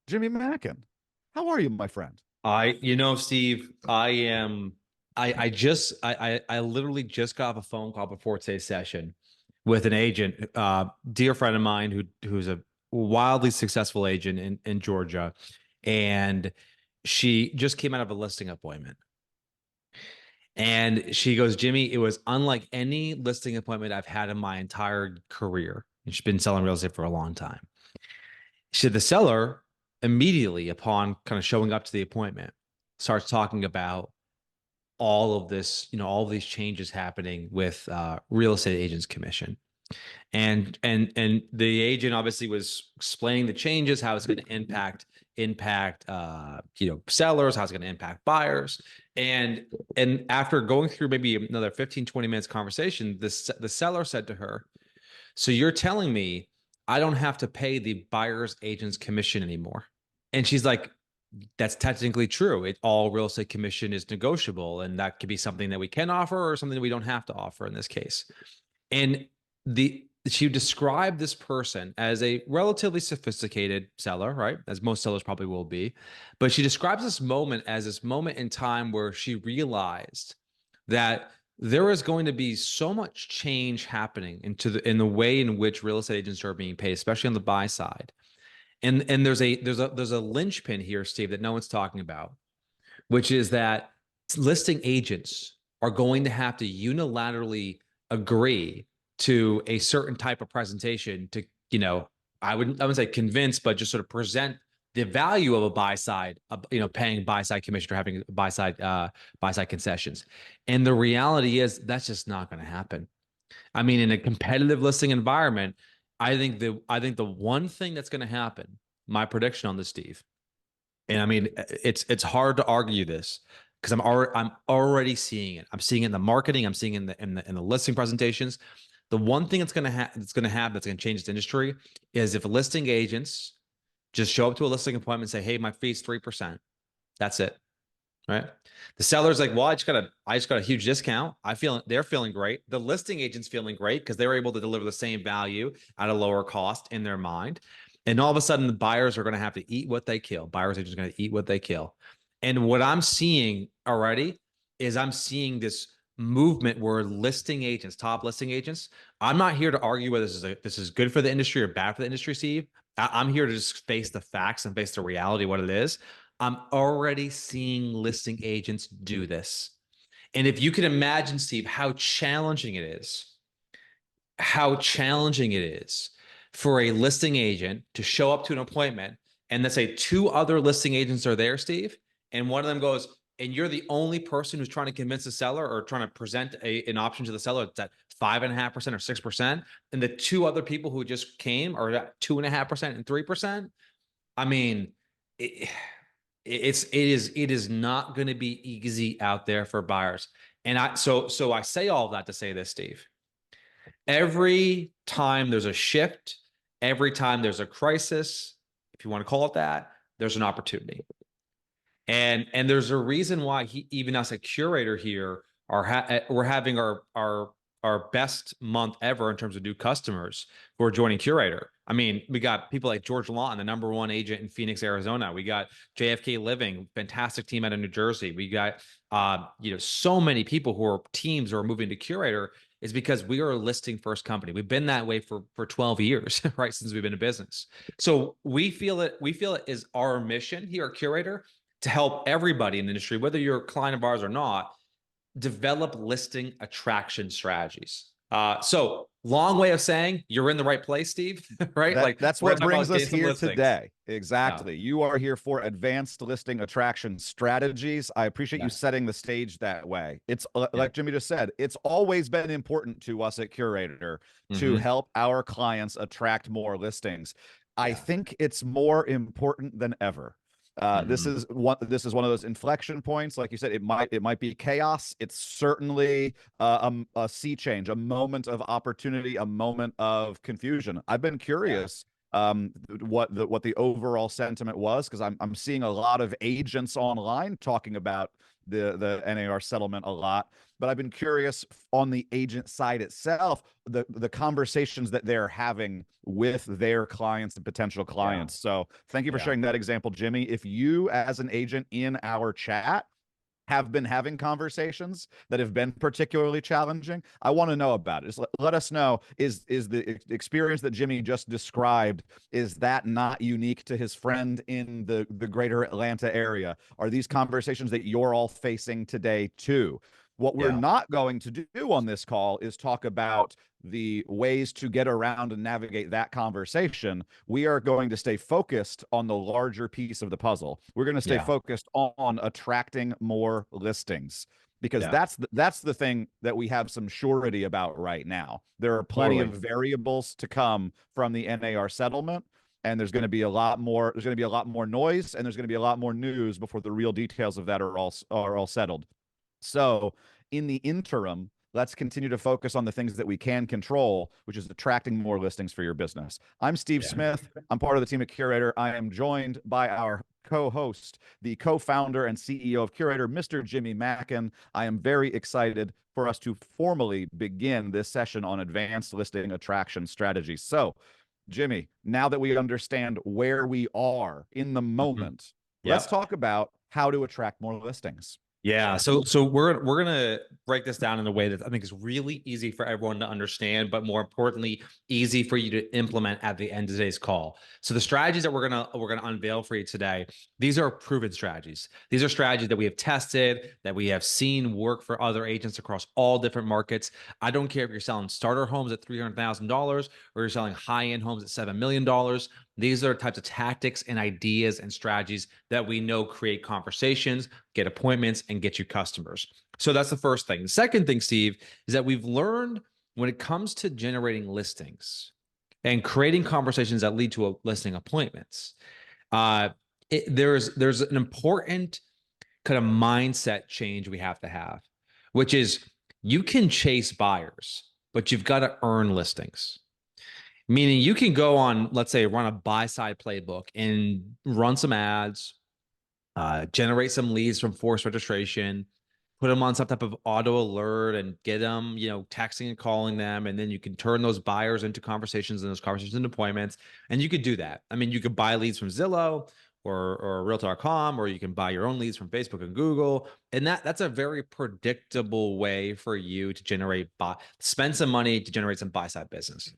Jimmy Mackin. How are you, my friend? Steve, I literally just got off a phone call before today's session with an agent, dear friend of mine who's a wildly successful agent in Georgia. And she just came out of a listing appointment. And she goes, Jimmy, it was unlike any listing appointment I've had in my entire career. And she's been selling real estate for a long time. She said the seller immediately upon kind of showing up to the appointment starts talking about all of this, all of these changes happening with real estate agents commission. And the agent obviously was explaining the changes, how it's going to impact sellers, how it's going to impact buyers. And after going through maybe another 15, 20 minutes conversation, the seller said to her, so you're telling me I don't have to pay the buyer's agent's commission anymore? And she's like, that's technically true. All real estate commission is negotiable, and that could be something that we can offer or something that we don't have to offer in this case. And she described this person as a relatively sophisticated seller, right? As most sellers probably will be. But she describes this moment as this moment in time where she realized that there is going to be so much change happening in the way in which real estate agents are being paid, especially on the buy side. And there's a linchpin here, Steve, that no one's talking about, which is that listing agents are going to have to unilaterally agree to a certain type of presentation to, I wouldn't say convince, but just sort of present the value of a buy side, paying buy side commission or having buy side concessions. And the reality is that's just not going to happen. I mean, in a competitive listing environment, I think the one thing that's going to happen, my prediction on this, Steve, and I mean, it's hard to argue this because I'm already seeing it. I'm seeing it in the marketing. I'm seeing it in the listing presentations. The one thing that's going to change this industry is if listing agents just show up to a listing appointment and say, "Hey, my fee's 3%." That's it, right? The seller's like, "Well, I just got a huge discount. They're feeling great. The listing agent's feeling great because they're able to deliver the same value at a lower cost in their mind." And all of a sudden, the buyers are going to have to eat what they kill. Buyers agents are going to eat what they kill. And what I'm seeing already is I'm seeing this movement where listing agents, top listing agents, I'm not here to argue whether this is good for the industry or bad for the industry, Steve. I'm here to just face the facts and face the reality of what it is. I'm already seeing listing agents do this. And if you can imagine, Steve, how challenging it is for a listing agent to show up to an appointment and let's say two other listing agents are there, Steve, and one of them goes, and you're the only person who's trying to convince the seller or trying to present an option to the seller that's at 5.5% or 6%, and the two other people who just came are at 2.5% and 3%. I mean, it, it is not going to be easy out there for buyers. And I say all of that to say this, Steve. Every time there's a shift, every time there's a crisis, if you want to call it that, there's an opportunity. And there's a reason why even us at Curaytor here we're having our best month ever in terms of new customers who are joining Curaytor. I mean, we got people like George Lawton, the #1 agent in Phoenix, Arizona. We got JFK Living, fantastic team out of New Jersey. We got so many people who are teams who are moving to Curaytor is because we are a listing first company. We've been that way for 12 years, right? Since we've been in business. So we feel it is our mission here at Curaytor to help everybody in the industry, whether you're a client of ours or not, develop listing attraction strategies. So long way of saying you're in the right place, Steve, right? Like That's we're what gonna talk brings about us getting some here listings. today. Yeah. Exactly. You are here for advanced listing attraction strategies. I appreciate you Yeah. setting the stage that way. It's Yeah. like Jimmy just said, it's always been important to us at Curaytor to Mm-hmm. help our clients attract more listings. I Yeah. think it's more important than ever. This Mm-hmm. is one of those inflection points. Like you said, it might be chaos. It's certainly a sea change, a moment of opportunity, a moment of confusion. I've been Yeah. curious. what the overall sentiment was, because I'm seeing a lot of agents online talking about the NAR settlement a lot, but I've been curious on the agent side itself, the conversations that they're having with their clients and potential Yeah. clients. So thank you for Yeah. sharing that example, Jimmy. If you as an agent in our chat have been having conversations that have been particularly challenging, I want to know about it. Just let us know. Is the experience that Jimmy just described, is that not unique to his friend in the greater Atlanta area? Are these conversations that you're all facing today too? What we're Yeah. not going to do on this call is talk about the ways to get around and navigate that conversation. We are going to stay focused on the larger piece of the puzzle. We're going to stay Yeah. focused on attracting more listings, because Yeah. that's the thing that we have some surety about right now. There are plenty of Totally. variables to come from the NAR settlement, and there's going to be a lot more. There's going to be a lot more noise, and there's going to be a lot more news before the real details of that are all settled. So, in the interim, let's continue to focus on the things that we can control, which is attracting more listings for your business. I'm Steve Yeah. Smith. I'm part of the team at Curaytor. I am joined by our co-host, the co-founder and CEO of Curaytor, Mr. Jimmy Mackin. I am very excited for us to formally begin this session on advanced listing attraction strategies. So, Jimmy, now that we understand where we are in the Mhm. moment, let's Yep. talk about how to attract more listings. Yeah, so we're gonna break this down in a way that I think is really easy for everyone to understand, but more importantly, easy for you to implement at the end of today's call. So the strategies that we're gonna unveil for you today, these are proven strategies. These are strategies that we have tested, that we have seen work for other agents across all different markets. I don't care if you're selling starter homes at $300,000 or you're selling high-end homes at $7 million. These are types of tactics and ideas and strategies that we know create conversations, get appointments, and get you customers. So that's the first thing. The second thing, Steve, is that we've learned when it comes to generating listings and creating conversations that lead to listing appointments, uh, there's an important kind of mindset change we have to have, which is you can chase buyers, but you've got to earn listings. Meaning you can go on, let's say, run a buy side playbook and run some ads, generate some leads from forced registration, put them on some type of auto alert and get them, texting and calling them. And then you can turn those buyers into conversations and those conversations into appointments. And you could do that. I mean, you could buy leads from Zillow or Realtor.com, or you can buy your own leads from Facebook and Google. And that's a very predictable way for you to spend some money to generate some buy side business.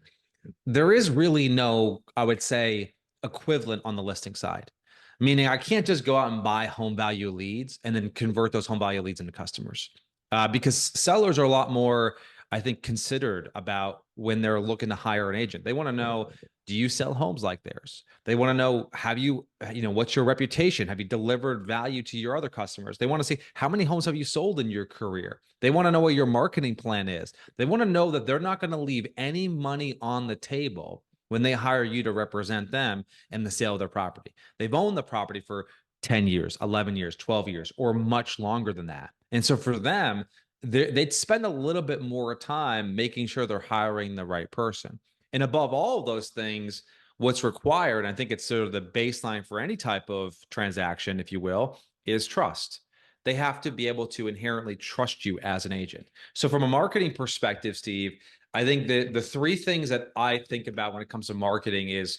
There is really no, I would say, equivalent on the listing side. Meaning I can't just go out and buy home value leads and then convert those home value leads into customers. Because sellers are a lot more, I think, considered about when they're looking to hire an agent. They want to know, do you sell homes like theirs? They want to know, what's your reputation? Have you delivered value to your other customers? They want to see how many homes have you sold in your career? They want to know what your marketing plan is. They want to know that they're not going to leave any money on the table when they hire you to represent them in the sale of their property. They've owned the property for 10 years, 11 years, 12 years, or much longer than that. And so for them, they'd spend a little bit more time making sure they're hiring the right person. And above all of those things, what's required, I think it's sort of the baseline for any type of transaction, if you will, is trust. They have to be able to inherently trust you as an agent. So from a marketing perspective, Steve, I think the three things that I think about when it comes to marketing is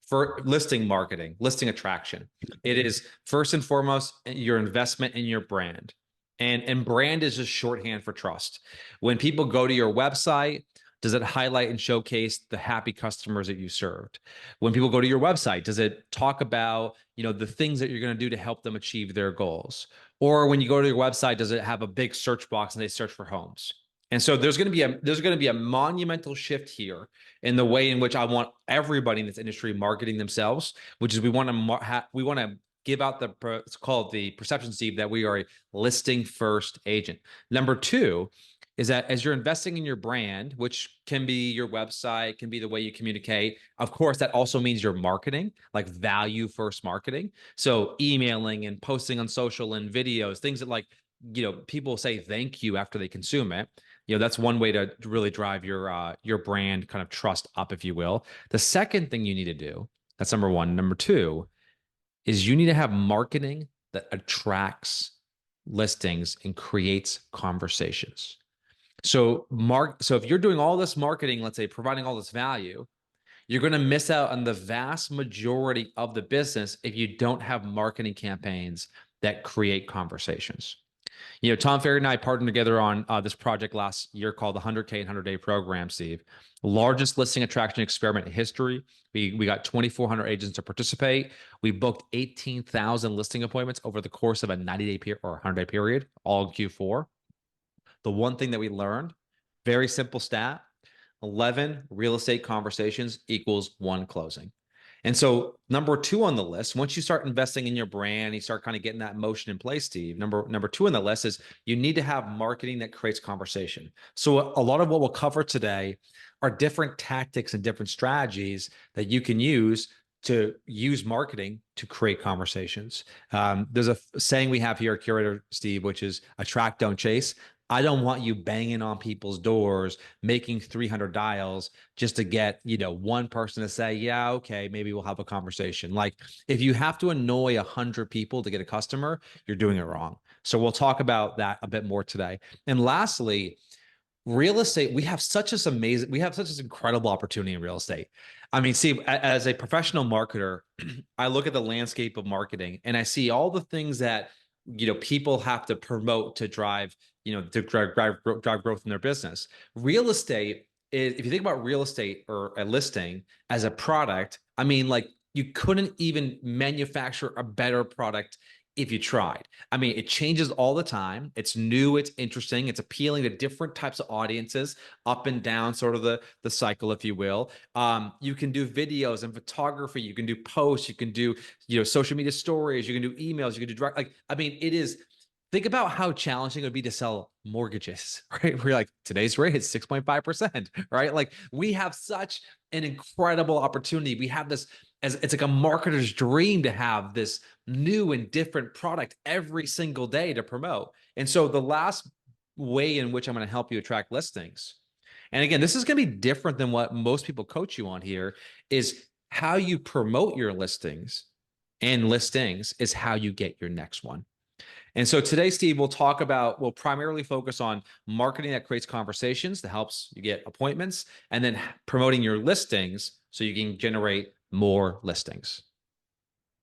for listing marketing, listing attraction. It is first and foremost your investment in your brand. And brand is just shorthand for trust. When people go to your website, does it highlight and showcase the happy customers that you served? When people go to your website, does it talk about, the things that you're going to do to help them achieve their goals? Or when you go to your website, does it have a big search box and they search for homes? And so there's going to be a monumental shift here in the way in which I want everybody in this industry marketing themselves, which is we want to give out it's called the perception, Steve, that we are a listing first agent. Number two is that as you're investing in your brand, which can be your website, can be the way you communicate. Of course, that also means your marketing, like value first marketing. So emailing and posting on social and videos, things that people say thank you after they consume it. That's one way to really drive your brand kind of trust up, if you will. The second thing you need to do, that's number one. Number two is you need to have marketing that attracts listings and creates conversations. So if you're doing all this marketing, let's say providing all this value, you're going to miss out on the vast majority of the business if you don't have marketing campaigns that create conversations. Tom Ferry and I partnered together on this project last year called the 100K and 100 Day Program, Steve. Largest listing attraction experiment in history. We got 2,400 agents to participate. We booked 18,000 listing appointments over the course of a 90-day period or 100-day period, all in Q4. The one thing that we learned, very simple stat, 11 real estate conversations equals one closing. And so number two on the list, once you start investing in your brand, you start kind of getting that motion in place, Steve. Number two on the list is you need to have marketing that creates conversation. So a lot of what we'll cover today are different tactics and different strategies that you can use to use marketing to create conversations. There's a saying we have here at Curaytor, Steve, which is attract, don't chase. I don't want you banging on people's doors, making 300 dials just to get, one person to say, yeah, okay, maybe we'll have a conversation. Like if you have to annoy 100 people to get a customer, you're doing it wrong. So we'll talk about that a bit more today. And lastly, real estate, we have such this incredible opportunity in real estate. I mean, Steve, as a professional marketer, I look at the landscape of marketing and I see all the things that, people have to promote to drive, to drive growth in their business. Real estate is, if you think about real estate or a listing as a product, I mean, like you couldn't even manufacture a better product if you tried. I mean, it changes all the time. It's new, it's interesting, it's appealing to different types of audiences, up and down sort of the cycle, if you will. You can do videos and photography, you can do posts, you can do, social media stories, you can do emails, you can do direct, it is, think about how challenging it would be to sell mortgages, right? We're like, today's rate is 6.5%, right? Like we have such an incredible opportunity. We have this, as it's like a marketer's dream to have this new and different product every single day to promote. And so the last way in which I'm going to help you attract listings, and again, this is going to be different than what most people coach you on here, is how you promote your listings, and listings is how you get your next one. And so today, Steve, we'll primarily focus on marketing that creates conversations that helps you get appointments, and then promoting your listings so you can generate more listings.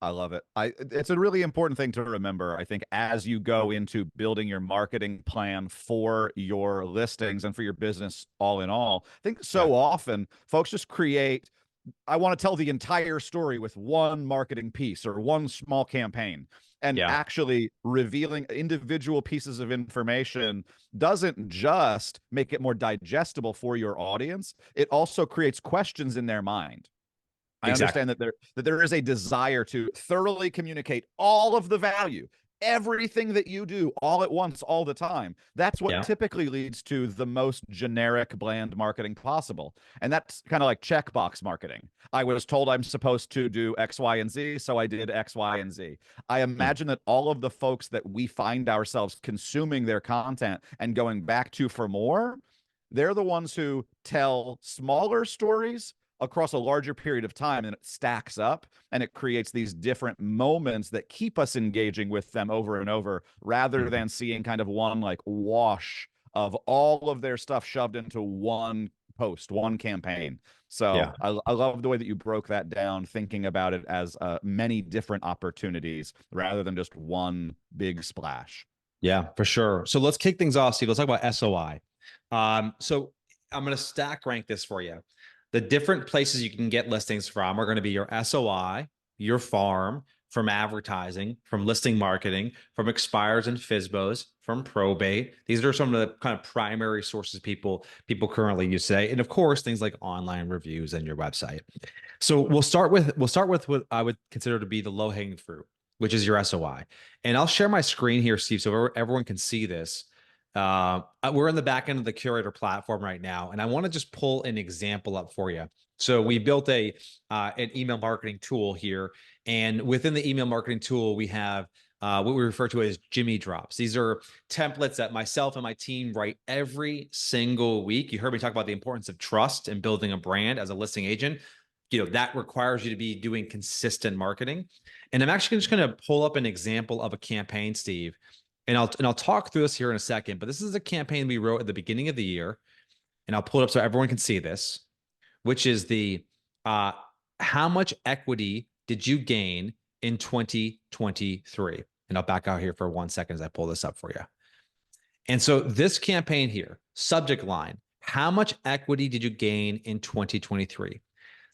I love it. It's a really important thing to remember, I think, as you go into building your marketing plan for your listings and for your business all in all. I think so often folks just create, I want to tell the entire story with one marketing piece or one small campaign. And actually revealing individual pieces of information doesn't just make it more digestible for your audience, it also creates questions in their mind. I understand that there is a desire to thoroughly communicate all of the value, everything that you do all at once, all the time. That's what typically leads to the most generic, bland marketing possible. And that's kind of like checkbox marketing. I was told I'm supposed to do X, Y, and Z, so I did X, Y, and Z. I imagine that all of the folks that we find ourselves consuming their content and going back to for more, they're the ones who tell smaller stories across a larger period of time, and it stacks up and it creates these different moments that keep us engaging with them over and over, rather than seeing kind of one like wash of all of their stuff shoved into one post, one campaign. So I love the way that you broke that down, thinking about it as many different opportunities rather than just one big splash. Yeah, for sure. So let's kick things off, Steve. Let's talk about SOI. So I'm going to stack rank this for you. The different places you can get listings from are going to be your SOI, your farm, from advertising, from listing marketing, from expires and FSBOs, from probate. These are some of the kind of primary sources people currently use today. And of course, things like online reviews and your website. So we'll start with what I would consider to be the low-hanging fruit, which is your SOI. And I'll share my screen here, Steve, so everyone can see this. We're in the back end of the Curaytor platform right now, and I want to just pull an example up for you. So we built an email marketing tool here, and within the email marketing tool, we have what we refer to as Jimmy drops. These are templates that myself and my team write every single week. You heard me talk about the importance of trust and building a brand as a listing agent. That requires you to be doing consistent marketing. And I'm actually just going to pull up an example of a campaign, Steve, and I'll talk through this here in a second. But this is a campaign we wrote at the beginning of the year, and I'll pull it up so everyone can see this, which is the how much equity did you gain in 2023? And I'll back out here for 1 second as I pull this up for you. And so this campaign here, subject line, how much equity did you gain in 2023?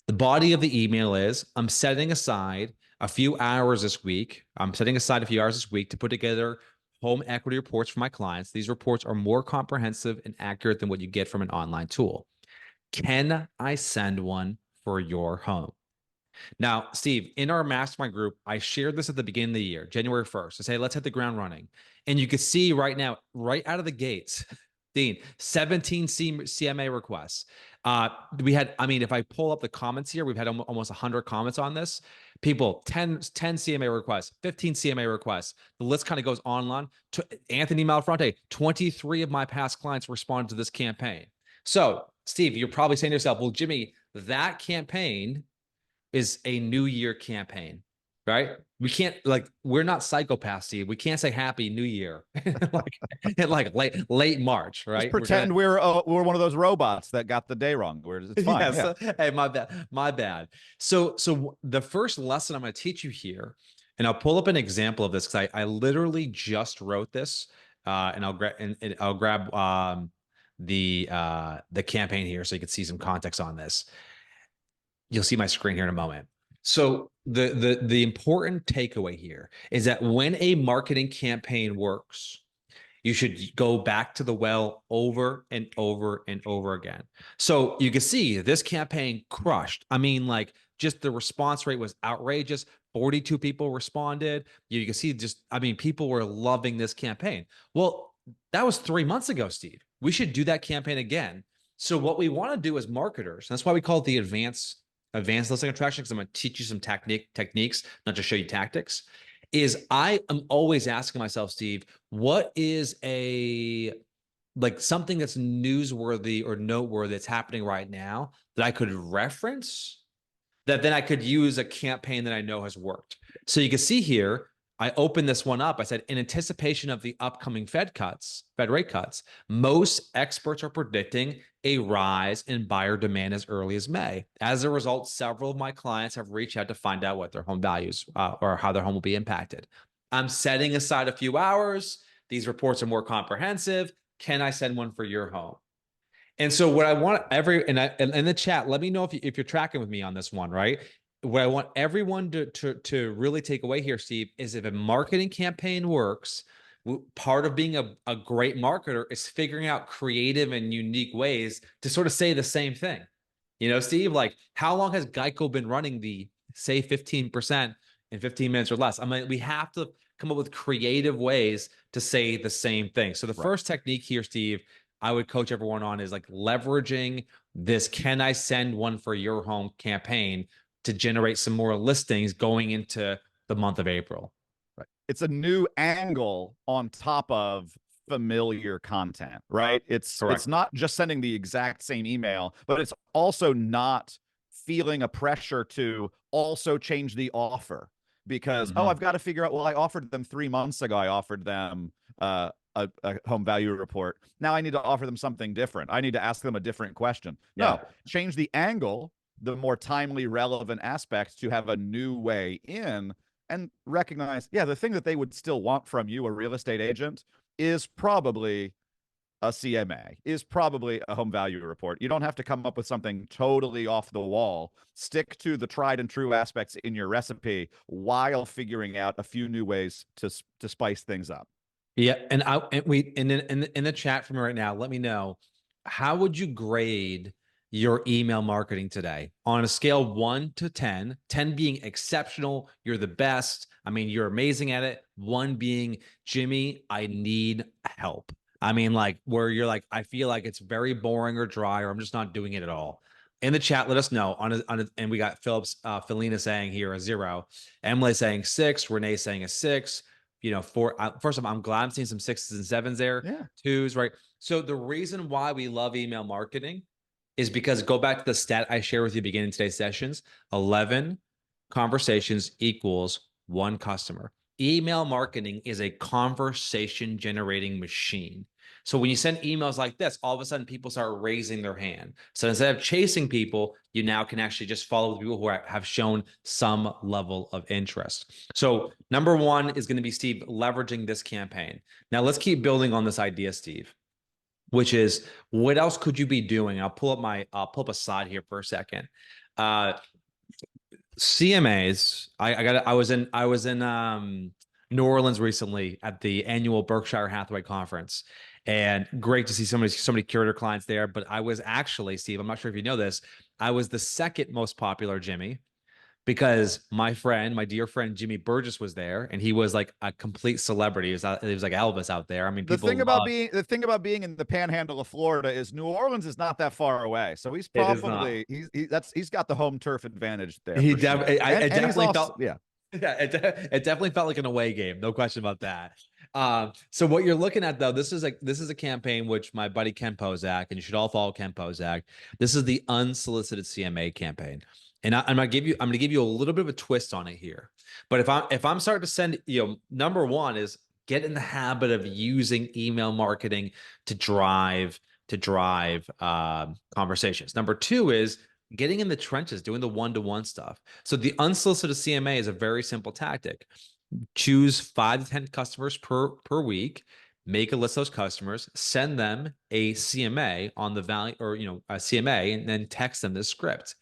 The body of the email is, I'm setting aside a few hours this week. I'm setting aside a few hours this week to put together home equity reports for my clients. These reports are more comprehensive and accurate than what you get from an online tool. Can I send one for your home? Now, Steve, in our mastermind group, I shared this at the beginning of the year, January 1st, to say, let's hit the ground running. And you can see right now, right out of the gates, Dean, 17 CMA requests. We had, if I pull up the comments here, we've had almost 100 comments on this. People, 10 CMA requests, 15 CMA requests. The list kind of goes on and on. Anthony Malfronte, 23 of my past clients responded to this campaign. So, Steve, you're probably saying to yourself, well, Jimmy, that campaign is a new year campaign, right? We can't, we're not psychopaths, Steve. We can't say Happy New Year like late March, right? Just pretend we're one of those robots that got the day wrong. It's fine. Yeah. So, hey, my bad. So the first lesson I'm going to teach you here, and I'll pull up an example of this because I literally just wrote this, and I'll grab the campaign here so you can see some context on this. You'll see my screen here in a moment. So the important takeaway here is that when a marketing campaign works, you should go back to the well over and over and over again. So you can see this campaign crushed. Just the response rate was outrageous. 42 people responded. You can see people were loving this campaign. Well, that was 3 months ago, Steve. We should do that campaign again. So what we want to do as marketers, that's why we call it the advanced listing attraction, because I'm going to teach you some techniques, not just show you tactics, is I am always asking myself, Steve, what is something that's newsworthy or noteworthy that's happening right now that I could reference, that then I could use a campaign that I know has worked. So you can see here, I opened this one up. I said, in anticipation of the upcoming Fed rate cuts, most experts are predicting a rise in buyer demand as early as May. As a result, several of my clients have reached out to find out what their home values or how their home will be impacted. I'm setting aside a few hours. These reports are more comprehensive. Can I send one for your home? And so what I want in the chat, let me know if you're tracking with me on this one, right? What I want everyone to really take away here, Steve, is if a marketing campaign works, part of being a great marketer is figuring out creative and unique ways to sort of say the same thing. Steve, how long has Geico been running the say 15% in 15 minutes or less? We have to come up with creative ways to say the same thing. So the first technique here, Steve, I would coach everyone on is leveraging this "Can I send one for your home" campaign to generate some more listings going into the month of April. Right. It's a new angle on top of familiar content, right? It's not just sending the exact same email, but it's also not feeling a pressure to also change the offer because, I've got to figure out, I offered them 3 months ago. I offered them a home value report. Now I need to offer them something different. I need to ask them a different question. No, change the angle, the more timely, relevant aspects to have a new way in and recognize, the thing that they would still want from you, a real estate agent, is probably a CMA, is probably a home value report. You don't have to come up with something totally off the wall. Stick to the tried and true aspects in your recipe while figuring out a few new ways to spice things up. Yeah, and in the chat from right now, let me know, how would you grade your email marketing today on a scale 1 to 10, 10 being exceptional, you're the best, you're amazing at it, 1 being, Jimmy, I need help. Where you're I feel like it's very boring or dry, or I'm just not doing it at all. In the chat, let us know. And we got Felina saying here a 0, Emily saying 6, Renee saying a 6, first of all, I'm glad I'm seeing some sixes and sevens there, Yeah. twos, right? So the reason why we love email marketing is because go back to the stat I shared with you beginning today's sessions, 11 conversations equals one customer. Email marketing is a conversation generating machine. So when you send emails like this, all of a sudden people start raising their hand. So instead of chasing people, you now can actually just follow the people who have shown some level of interest. So number one is going to be, Steve, leveraging this campaign. Now let's keep building on this idea, Steve, which is what else could you be doing? I'll pull up a slide here for a second. CMAs. I was in New Orleans recently at the annual Berkshire Hathaway conference, and great to see so many Curaytor clients there. But I was actually, Steve, I'm not sure if you know this, I was the second most popular Jimmy, because my dear friend Jimmy Burgess was there, and he was like a complete celebrity. He was like Elvis out there. I mean, people love. The thing about being in the panhandle of Florida is New Orleans is not that far away. So he's It is not. probably he's got the home turf advantage there He for def- sure. it And he's definitely also felt. yeah. Yeah, it definitely felt like an away game, no question about that. So what you're looking at, though, this is a campaign which my buddy Ken Pozak, and you should all follow Ken Pozak. This is the unsolicited CMA campaign, and I'm gonna give you a little bit of a twist on it here. But if I'm starting to send, number one is get in the habit of using email marketing to drive conversations. Number two is getting in the trenches, doing the one-to-one stuff. So the unsolicited CMA is a very simple tactic. Choose 5 to 10 customers per week, make a list of those customers, send them a CMA on the value, or a CMA, and then text them this script.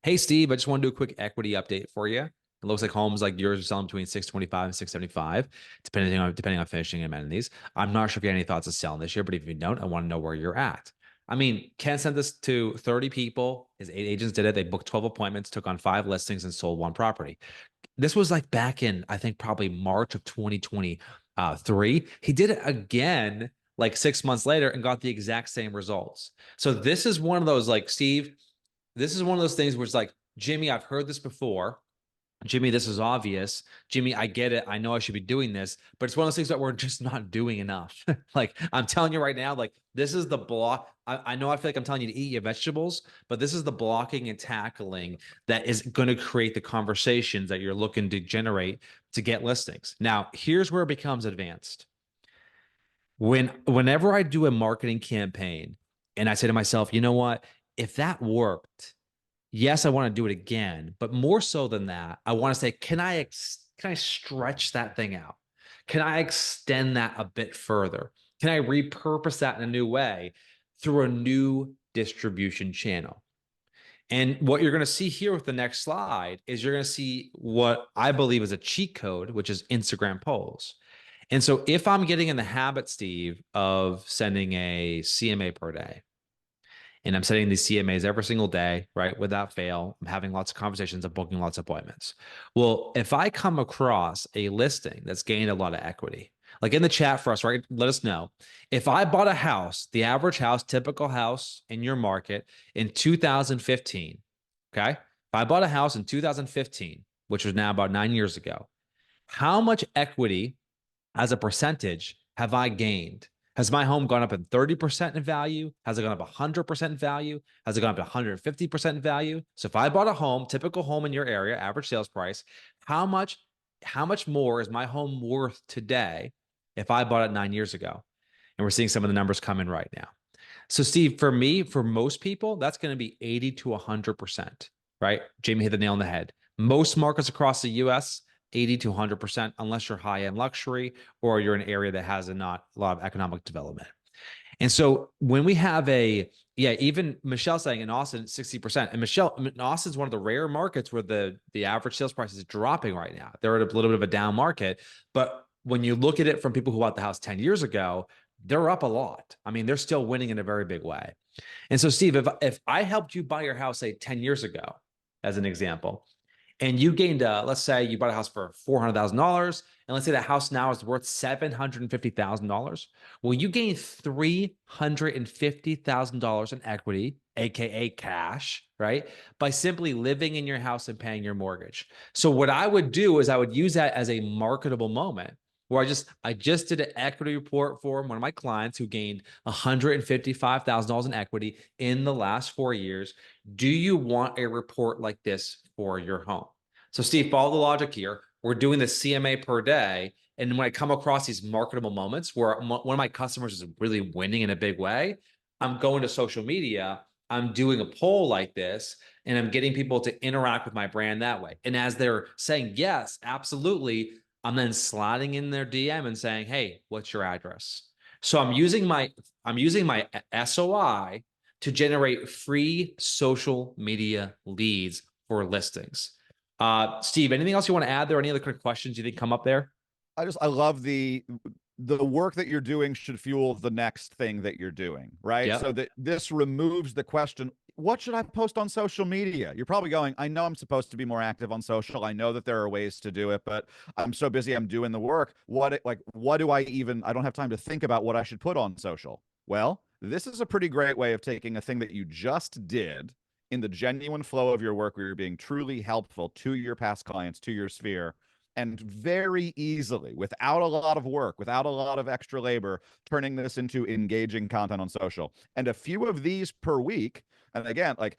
Hey Steve, I just want to do a quick equity update for you. It looks like homes like yours are selling between 625 and 675, depending on finishing amenities. I'm not sure if you have any thoughts of selling this year, but if you don't, I want to know where you're at. I mean, Ken sent this to 30 people. His 8 agents did it. They booked 12 appointments, took on 5 listings, and sold 1 property. This was like back in, I think, probably March of 2023. He did it again like 6 months later and got the exact same results. So this is one of those, like, Steve, this is one of those things where it's like, Jimmy, I've heard this before. Jimmy, this is obvious. Jimmy, I get it. I know I should be doing this, but it's one of those things that we're just not doing enough. Like, I'm telling you right now, like, this is the block. I know I feel like I'm telling you to eat your vegetables, but this is the blocking and tackling that is going to create the conversations that you're looking to generate to get listings. Now, here's where it becomes advanced. Whenever I do a marketing campaign and I say to myself, you know what? If that worked, yes, I want to do it again, but more so than that, I want to say, can I stretch that thing out? Can I extend that a bit further? Can I repurpose that in a new way through a new distribution channel? And what you're going to see here with the next slide is you're going to see what I believe is a cheat code, which is Instagram polls. And so if I'm getting in the habit, Steve, of sending a CMA per day, and I'm setting these CMAs every single day, right? Without fail. I'm having lots of conversations. I'm booking lots of appointments. Well, if I come across a listing that's gained a lot of equity, like in the chat for us, right? Let us know. If I bought a house, the average house, typical house in your market in 2015, okay? If I bought a house in 2015, which was now about 9 years ago, how much equity as a percentage have I gained? Has my home gone up in 30% in value? Has it gone up 100% in value? Has it gone up to 150% in value? So if I bought a home, typical home in your area, average sales price, how much more is my home worth today if I bought it 9 years ago? And we're seeing some of the numbers come in right now. So Steve, for me, for most people, that's going to be 80 to 100%, right? Jamie hit the nail on the head. Most markets across the US, 80 to 100%, unless you're high-end luxury or you're in an area that has not a lot of economic development. And so when we have even Michelle saying in Austin, 60%. And Michelle, Austin's one of the rare markets where the average sales price is dropping right now. They're at a little bit of a down market. But when you look at it from people who bought the house 10 years ago, they're up a lot. I mean, they're still winning in a very big way. And so, Steve, if I helped you buy your house, say 10 years ago, as an example, and you gained, let's say you bought a house for $400,000, and let's say that house now is worth $750,000. Well, you gained $350,000 in equity, AKA cash, right? By simply living in your house and paying your mortgage. So what I would do is I would use that as a marketable moment where I just did an equity report for one of my clients who gained $155,000 in equity in the last 4 years. Do you want a report like this for your home? So Steve, follow the logic here. We're doing the CMA per day. And when I come across these marketable moments where one of my customers is really winning in a big way, I'm going to social media, I'm doing a poll like this, and I'm getting people to interact with my brand that way. And as they're saying, yes, absolutely, I'm then sliding in their DM and saying, hey, what's your address? So I'm using my SOI to generate free social media leads for listings. Steve, anything else you want to add there? Any other quick questions you think come up there? I love the work that you're doing should fuel the next thing that you're doing, right? Yep. So that this removes the question, what should I post on social media? You're probably going, I know I'm supposed to be more active on social. I know that there are ways to do it, but I'm so busy, I'm doing the work. What do I don't have time to think about what I should put on social. Well, this is a pretty great way of taking a thing that you just did in the genuine flow of your work where you're being truly helpful to your past clients, to your sphere, and very easily, without a lot of work, without a lot of extra labor, turning this into engaging content on social. And a few of these per week. And again, like,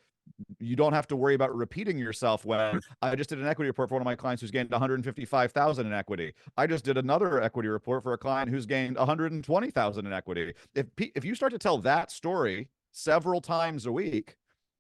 you don't have to worry about repeating yourself. When I just did an equity report for one of my clients who's gained 155,000 in equity. I just did another equity report for a client who's gained 120,000 in equity. If you start to tell that story several times a week,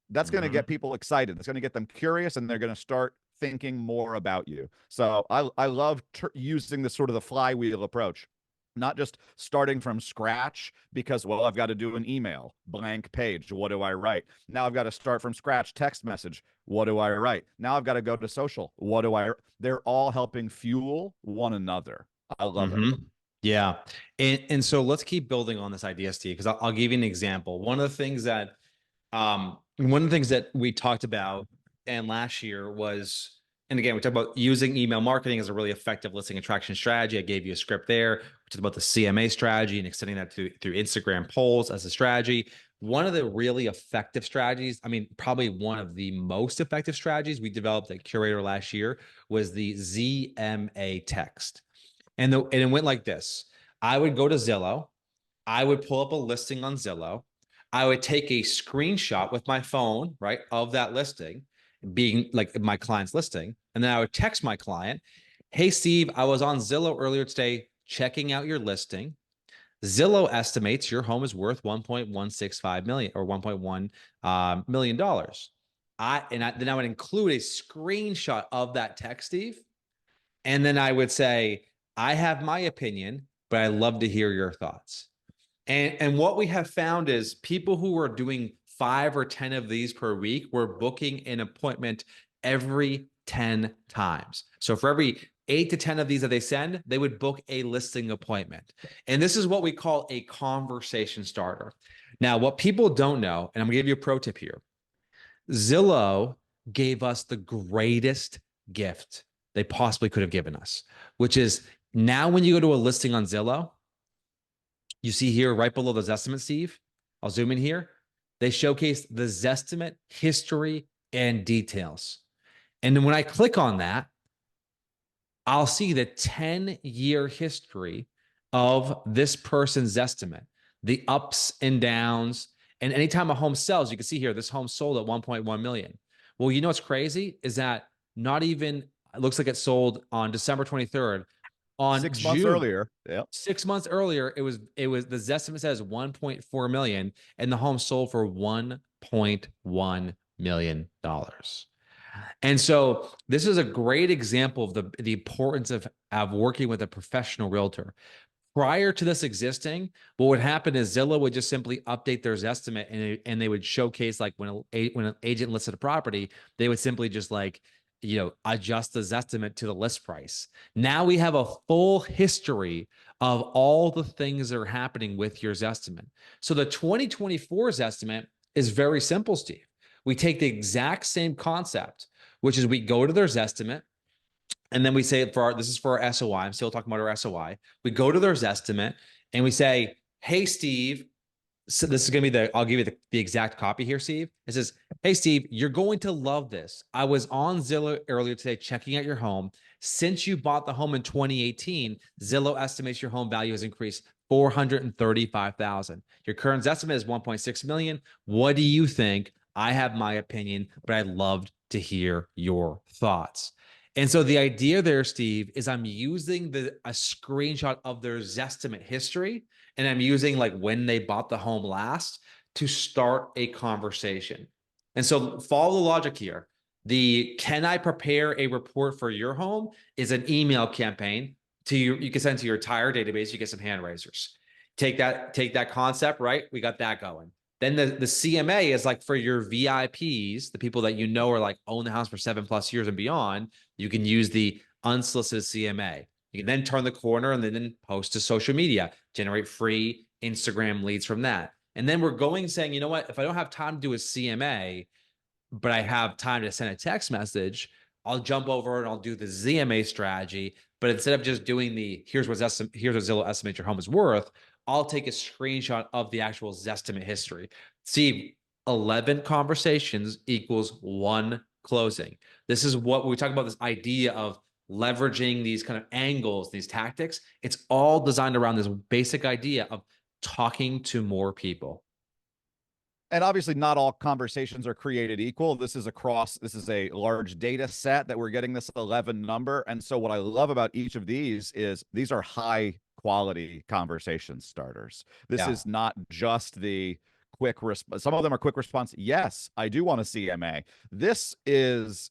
that's going to get people excited. It's going to get them curious, and they're going to start thinking more about you. So I love using this sort of the flywheel approach, not just starting from scratch because, well, I've got to do an email, blank page. What do I write? Now I've got to start from scratch, text message. What do I write? Now I've got to go to social. What do I? They're all helping fuel one another. I love it. Yeah. And so let's keep building on this idea, Steve, because I'll give you an example. One of the things that we talked about and last year was, and again, we talked about using email marketing as a really effective listing attraction strategy. I gave you a script there, which is about the CMA strategy and extending that through Instagram polls as a strategy. One of the really effective strategies, I mean, probably one of the most effective strategies we developed at Curaytor last year was the ZMA text. And it went like this. I would go to Zillow. I would pull up a listing on Zillow. I would take a screenshot with my phone, right, of that listing, being like my client's listing. And then I would text my client, hey, Steve, I was on Zillow earlier today checking out your listing. Zillow estimates your home is worth 1.165 million or $1.1 million. Then I would include a screenshot of that text, Steve. And then I would say, I have my opinion, but I love to hear your thoughts. And what we have found is people who are doing 5 or 10 of these per week were booking an appointment every 10 times. So for every 8 to 10 of these that they send, they would book a listing appointment. And this is what we call a conversation starter. Now, what people don't know, and I'm gonna give you a pro tip here. Zillow gave us the greatest gift they possibly could have given us, which is now when you go to a listing on Zillow, you see here right below the Zestimate, Steve, I'll zoom in here. They showcase the Zestimate history and details. And then when I click on that, I'll see the 10-year history of this person's estimate, the ups and downs. And anytime a home sells, you can see here, this home sold at 1.1 million. Well, you know what's crazy is that not even, it looks like it sold on December 23rd. On 6 months earlier. Yep. 6 months earlier, it was the Zestimate says 1.4 million, and the home sold for $1.1 million. And so this is a great example of the importance of working with a professional realtor. Prior to this existing, what would happen is Zillow would just simply update their estimate, and they would showcase, like when an agent listed a property, they would simply just adjust the estimate to the list price. Now we have a full history of all the things that are happening with your estimate. So the 2024's estimate is very simple, Steve. We take the exact same concept, which is we go to their estimate, and then we say this is for our SOI. I'm still talking about our SOI. We go to their estimate and we say, hey, Steve, so this is going to be I'll give you the exact copy here, Steve. It says, hey, Steve, you're going to love this. I was on Zillow earlier today checking out your home. Since you bought the home in 2018, Zillow estimates your home value has increased 435,000. Your current estimate is 1.6 million. What do you think? I have my opinion, but I'd love to hear your thoughts. And so the idea there, Steve, is I'm using a screenshot of their Zestimate history, and I'm using like when they bought the home last to start a conversation. And so follow the logic here. The can I prepare a report for your home is an email campaign to you can send to your entire database. You get some hand raisers. Take that concept, right? We got that going. Then the CMA is like for your VIPs, the people that you know are like own the house for 7+ years and beyond. You can use the unsolicited CMA. You can then turn the corner and then post to social media, generate free Instagram leads from that. And then we're going saying, you know what? If I don't have time to do a CMA, but I have time to send a text message, I'll jump over and I'll do the ZMA strategy. But instead of just doing the here's what Zillow estimates your home is worth, I'll take a screenshot of the actual Zestimate history. See, 11 conversations equals 1 closing. This is what we talk about, this idea of leveraging these kind of angles, these tactics. It's all designed around this basic idea of talking to more people. And obviously not all conversations are created equal. This is a large data set that we're getting this 11 number. And so what I love about each of these is these are high quality conversation starters. This is not just the quick response. Some of them are quick response. Yes, I do want a CMA. This is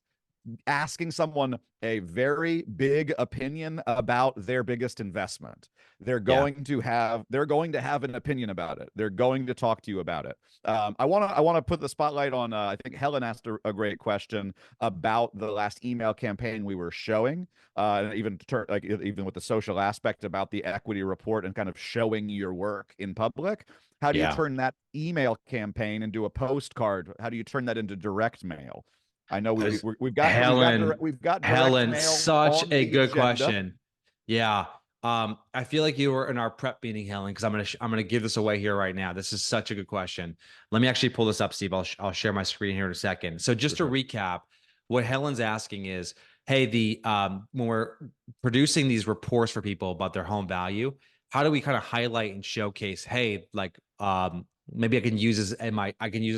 asking someone a very big opinion about their biggest investment. They're going to have an opinion about it. They're going to talk to you about it. I want to put the spotlight on I think Helen asked a great question about the last email campaign we were showing, even with the social aspect about the equity report and kind of showing your work in public. How do you turn that email campaign into a postcard? How do you turn that into direct mail? I know we've got direct mail such on a the good agenda. question. Yeah. I feel like you were in our prep meeting, Helen, because I'm gonna give this away here right now. This is such a good question. Let me actually pull this up, Steve. I'll share my screen here in a second. So just to recap, what Helen's asking is, hey, when we're producing these reports for people about their home value, how do we kind of highlight and showcase, hey, like maybe I can use this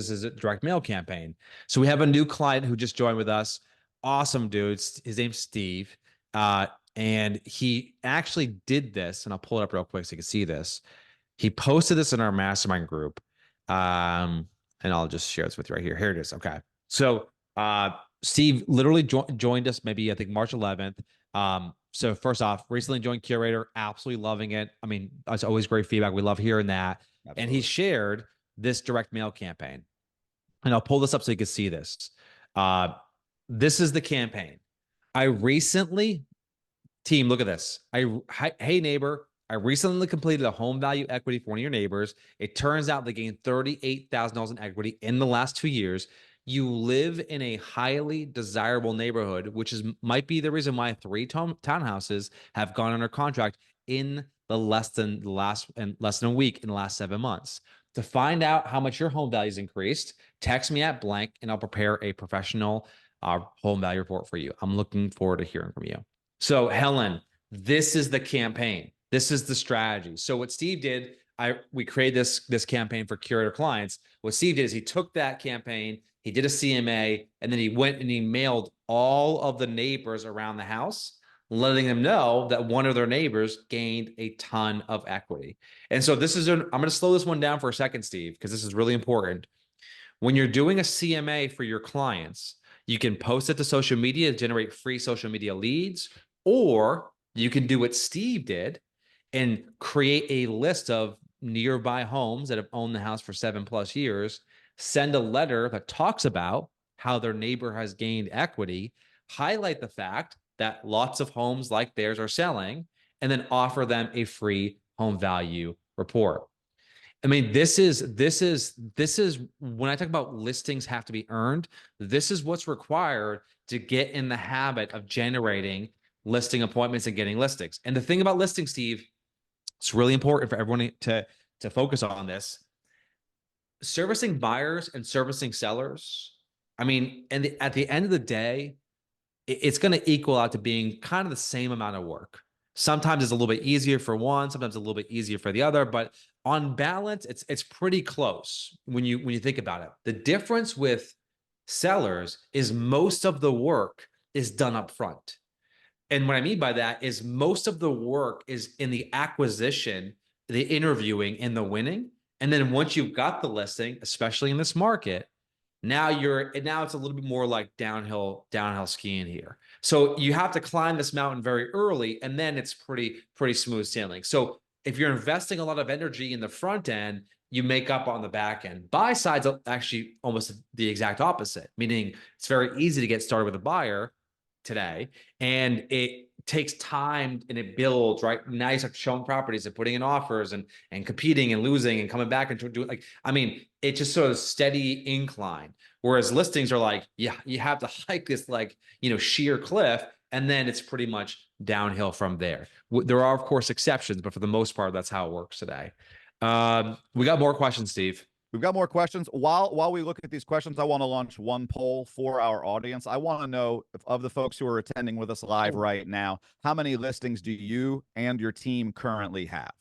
as a direct mail campaign. So we have a new client who just joined with us. Awesome dude. His name's Steve. And he actually did this, and I'll pull it up real quick so you can see this. He posted this in our mastermind group. And I'll just share this with you right here. Here it is. Okay. So Steve literally joined us maybe, I think, March 11th. So first off, recently joined Curaytor, absolutely loving it. I mean, it's always great feedback. We love hearing that. Absolutely. And he shared this direct mail campaign. And I'll pull this up so you can see this. This is the campaign. Team, look at this. Hey neighbor, I recently completed a home value equity for one of your neighbors. It turns out they gained $38,000 in equity in the last 2 years. You live in a highly desirable neighborhood, which might be the reason why 3 townhouses have gone under contract in less than a week in the last 7 months. To find out how much your home value has increased, text me at blank and I'll prepare a professional home value report for you. I'm looking forward to hearing from you. So Helen, this is the campaign. This is the strategy. So what Steve did, we created this campaign for Curaytor clients. What Steve did is he took that campaign, he did a CMA, and then he went and he mailed all of the neighbors around the house, letting them know that one of their neighbors gained a ton of equity. And so I'm going to slow this one down for a second, Steve, because this is really important. When you're doing a CMA for your clients, you can post it to social media to generate free social media leads, or you can do what Steve did and create a list of nearby homes that have owned the house for 7+ years, send a letter that talks about how their neighbor has gained equity, highlight the fact that lots of homes like theirs are selling, and then offer them a free home value report. I mean, this is when I talk about listings have to be earned, this is what's required to get in the habit of generating listing appointments and getting listings. And the thing about listings, Steve, it's really important for everyone to focus on this. Servicing buyers and servicing sellers. I mean, at the end of the day, it's going to equal out to being kind of the same amount of work. Sometimes it's a little bit easier for one, sometimes a little bit easier for the other, but on balance, it's pretty close when you think about it. The difference with sellers is most of the work is done up front. And what I mean by that is most of the work is in the acquisition, the interviewing, and the winning. And then once you've got the listing, especially in this market, now it's a little bit more like downhill skiing here. So you have to climb this mountain very early, and then it's pretty smooth sailing. So if you're investing a lot of energy in the front end, you make up on the back end. Buy side's actually almost the exact opposite, meaning it's very easy to get started with a buyer today, and it takes time and it builds. Right now, you start showing properties and putting in offers and competing and losing and coming back and doing, like, I mean, it's just sort of steady incline. Whereas listings are like, yeah, you have to hike this, like, sheer cliff, and then it's pretty much downhill from there. There are, of course, exceptions, but for the most part, that's how it works today. We got more questions, Steve. We've got more questions. While we look at these questions, I want to launch one poll for our audience. I want to know, of the folks who are attending with us live right now, how many listings do you and your team currently have?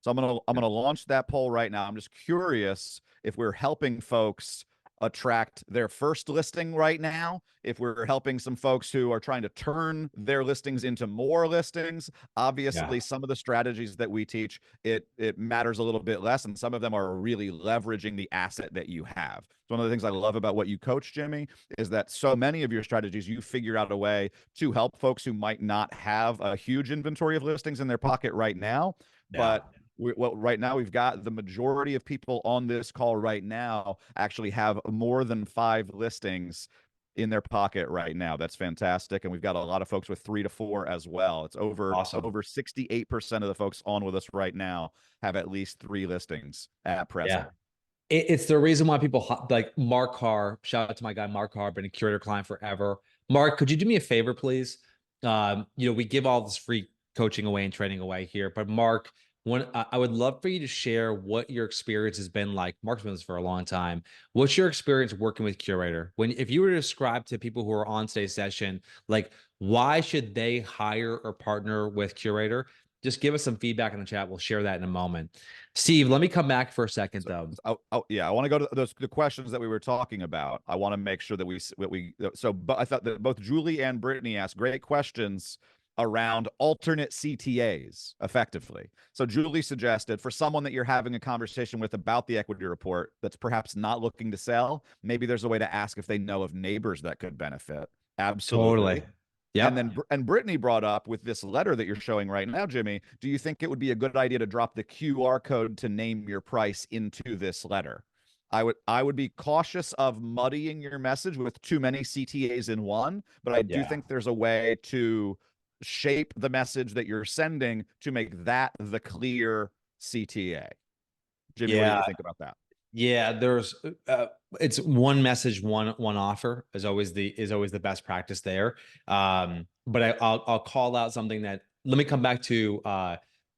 So I'm gonna launch that poll right now. I'm just curious if we're helping folks attract their first listing right now, if we're helping some folks who are trying to turn their listings into more listings. Obviously, Yeah. some of the strategies that we teach, it matters a little bit less, and some of them are really leveraging the asset that you have. So one of the things I love about what you coach, Jimmy, is that so many of your strategies, you figure out a way to help folks who might not have a huge inventory of listings in their pocket right now, Yeah. but right now we've got the majority of people on this call right now actually have more than 5 listings in their pocket right now. That's fantastic. And we've got a lot of folks with 3 to 4 as well. It's over Awesome. 68% of the folks on with us right now have at least 3 listings at present. Yeah. It's the reason why people like Mark Carr. Shout out to my guy Mark Carr, been a Curaytor client forever. Mark, could you do me a favor, please? We give all this free coaching away and training away here, but Mark, I would love for you to share what your experience has been like. Mark's been this for a long time. What's your experience working with Curaytor? If you were to describe to people who are on today's session, like, why should they hire or partner with Curaytor? Just give us some feedback in the chat. We'll share that in a moment. Steve, let me come back for a second, though. Yeah, I want to go to the questions that we were talking about. I want to make sure that but I thought that both Julie and Brittany asked great questions around alternate CTAs effectively. So Julie suggested, for someone that you're having a conversation with about the equity report that's perhaps not looking to sell, maybe there's a way to ask if they know of neighbors that could benefit. Absolutely. Totally. And Brittany brought up, with this letter that you're showing right now, Jimmy, do you think it would be a good idea to drop the QR code to name your price into this letter? I would be cautious of muddying your message with too many CTAs in one, but I do Yeah. think there's a way to shape the message that you're sending to make that the clear CTA. Jimmy, what do you Yeah. think about that? Yeah, it's one message, one offer is always the best practice there. But I'll call out something that, let me come back to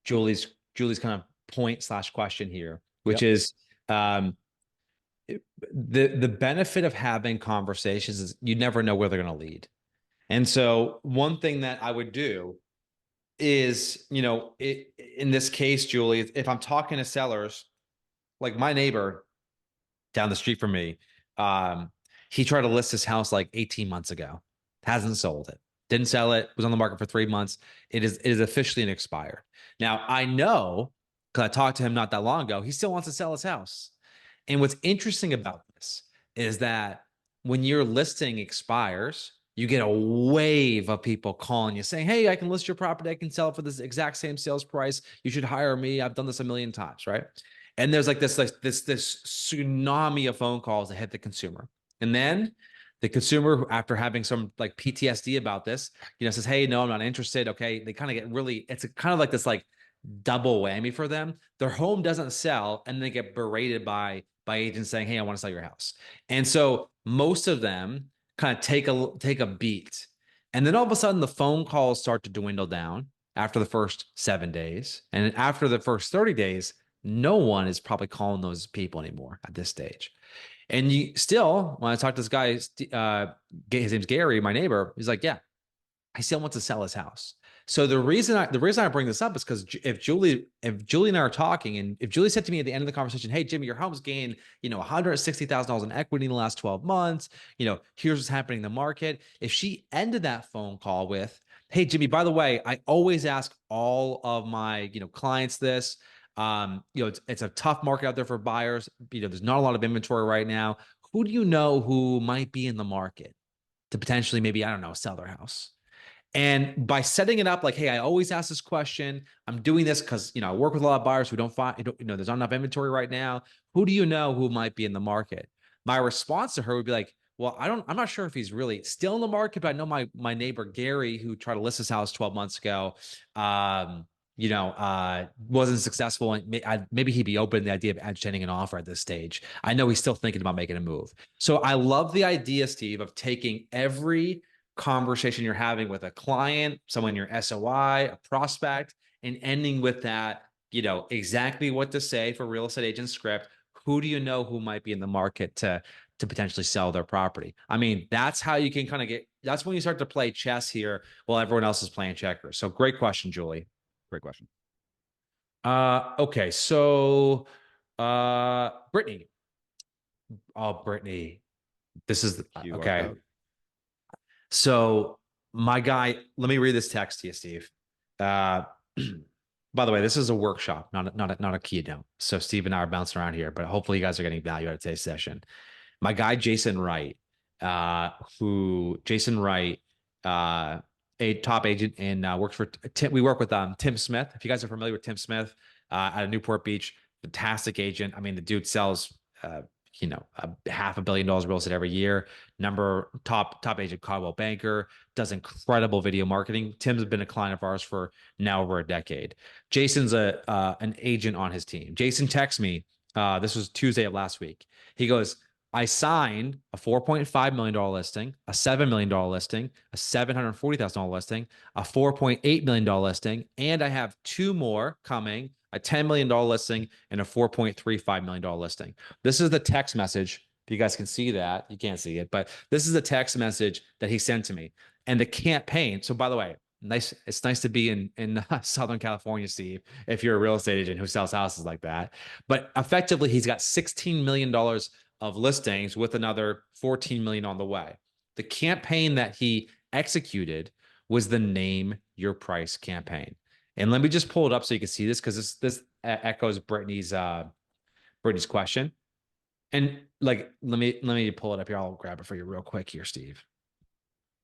Julie's kind of point/question here, which is the benefit of having conversations is you never know where they're going to lead. And so one thing that I would do is, in this case, Julie, if I'm talking to sellers, like my neighbor down the street from me, he tried to list his house like 18 months ago, hasn't sold it, didn't sell it, was on the market for 3 months. It is officially an expired. Now I know, because I talked to him not that long ago, he still wants to sell his house. And what's interesting about this is that when your listing expires, you get a wave of people calling you saying, hey, I can list your property, I can sell it for this exact same sales price, you should hire me, I've done this a million times, right? And there's like this tsunami of phone calls that hit the consumer. And then the consumer, after having some like PTSD about this, says, hey, no, I'm not interested. Okay. They kind of get really, it's kind of like this like double whammy for them. Their home doesn't sell, and they get berated by agents saying, hey, I want to sell your house. And so most of them kind of take a beat. And then all of a sudden the phone calls start to dwindle down after the first 7 days. And after the first 30 days, no one is probably calling those people anymore at this stage. And you still, when I talked to this guy, his name's Gary, my neighbor, he's like, yeah, he still wants to sell his house. So the reason I bring this up is because if Julie and I are talking, and if Julie said to me at the end of the conversation, "Hey Jimmy, your home's gained $160,000 in equity in the last 12 months. Here's what's happening in the market." If she ended that phone call with, "Hey Jimmy, by the way, I always ask all of my clients this. It's a tough market out there for buyers. There's not a lot of inventory right now. Who do you know who might be in the market to potentially maybe, I don't know, sell their house?" And by setting it up like, "Hey, I always ask this question. I'm doing this because I work with a lot of buyers who don't find, there's not enough inventory right now. Who do you know who might be in the market?" My response to her would be like, "Well, I'm not sure if he's really still in the market, but I know my neighbor Gary, who tried to list his house 12 months ago, wasn't successful, and maybe he'd be open to the idea of entertaining an offer at this stage. I know he's still thinking about making a move." So I love the idea, Steve, of taking every conversation you're having with a client, someone in your SOI, a prospect, and ending with that, exactly what to say for real estate agent script. Who do you know who might be in the market to potentially sell their property? I mean, that's how you can kind of that's when you start to play chess here while everyone else is playing checkers. So great question, Julie. Great question. Okay. So, Brittany. Oh, Brittany. This is QR okay. code. So my guy, let me read this text to you, Steve. Uh, by the way, this is a workshop, not a keynote. So Steve and I are bouncing around here, but hopefully you guys are getting value out of today's session. My guy Jason Wright, Jason Wright, a top agent and works for Tim. We work with Tim Smith. If you guys are familiar with Tim Smith, out of Newport Beach, fantastic agent. I mean, the dude sells $500 million real estate every year. Top agent, Caldwell Banker, does incredible video marketing. Tim's been a client of ours for now over a decade. Jason's an agent on his team. Jason texts me. This was Tuesday of last week. He goes, "I signed a $4.5 million listing, a $7 million listing, a $740,000 listing, a $4.8 million listing, and I have two more coming, a $10 million listing and a $4.35 million listing." This is the text message. If you guys can see that, you can't see it, but this is the text message that he sent to me. And the campaign. So by the way, nice. It's nice to be in Southern California, Steve, if you're a real estate agent who sells houses like that. But effectively, he's got $16 million of listings with another 14 million on the way. The campaign that he executed was the Name Your Price campaign. And let me just pull it up so you can see this, because this echoes Brittany's question. And like, let me pull it up here. I'll grab it for you real quick here, Steve.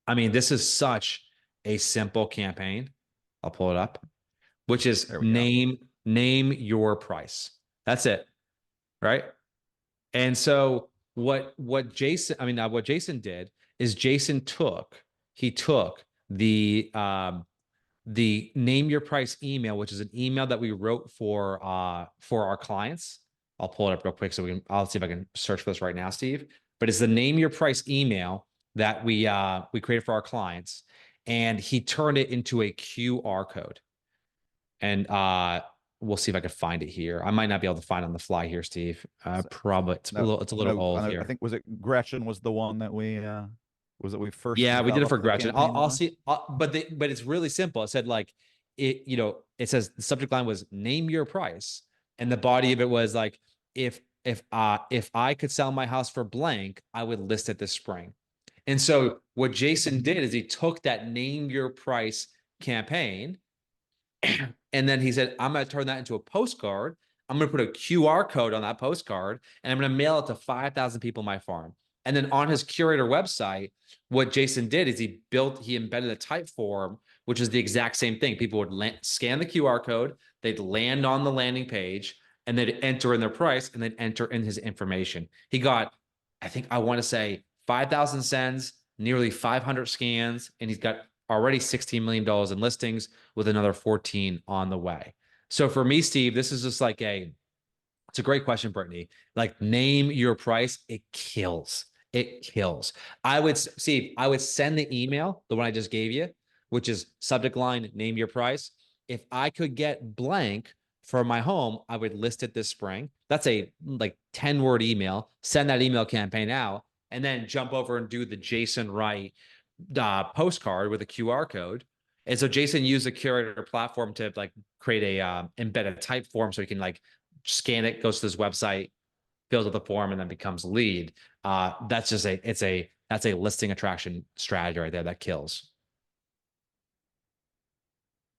I mean, this is such a simple campaign. I'll pull it up, which is name your price. That's it, right? And so what Jason did is he took the Name Your Price email, which is an email that we wrote for our clients. I'll pull it up real quick I'll see if I can search for this right now, Steve. But it's the Name Your Price email that we created for our clients, and he turned it into a QR code. And we'll see if I can find it here. I might not be able to find it on the fly here, Steve. Probably it's a little old here. I think was it Gretchen was the one that we first Yeah, we did it for developed the Gretchen. campaign I'll with? see, but it's really simple. It said like it says the subject line was "Name Your Price," and the body of it was like, if I could sell my house for blank, I would list it this spring. And so what Jason did is he took that Name Your Price campaign, and then he said, "I'm going to turn that into a postcard. I'm going to put a QR code on that postcard, and I'm going to mail it to 5,000 people in my farm." And then on his Curaytor website, what Jason did is he embedded a type form, which is the exact same thing. People would scan the QR code, they'd land on the landing page, and they'd enter in their price, and they'd enter in his information. He got, I want to say, 5,000 sends, nearly 500 scans, and he's got already $16 million in listings with another 14 on the way. So for me, Steve, this is just like it's a great question, Brittany. Like, Name Your Price. It kills. It kills. I would send the email, the one I just gave you, which is subject line, Name Your Price. If I could get blank for my home, I would list it this spring. That's a like 10-word email, send that email campaign out, and then jump over and do the Jason Wright postcard with a QR code. And so Jason used the Curaytor platform to like create a embedded type form so he can like scan it, goes to this website, fills out the form, and then becomes a lead. That's just that's a listing attraction strategy right there that kills.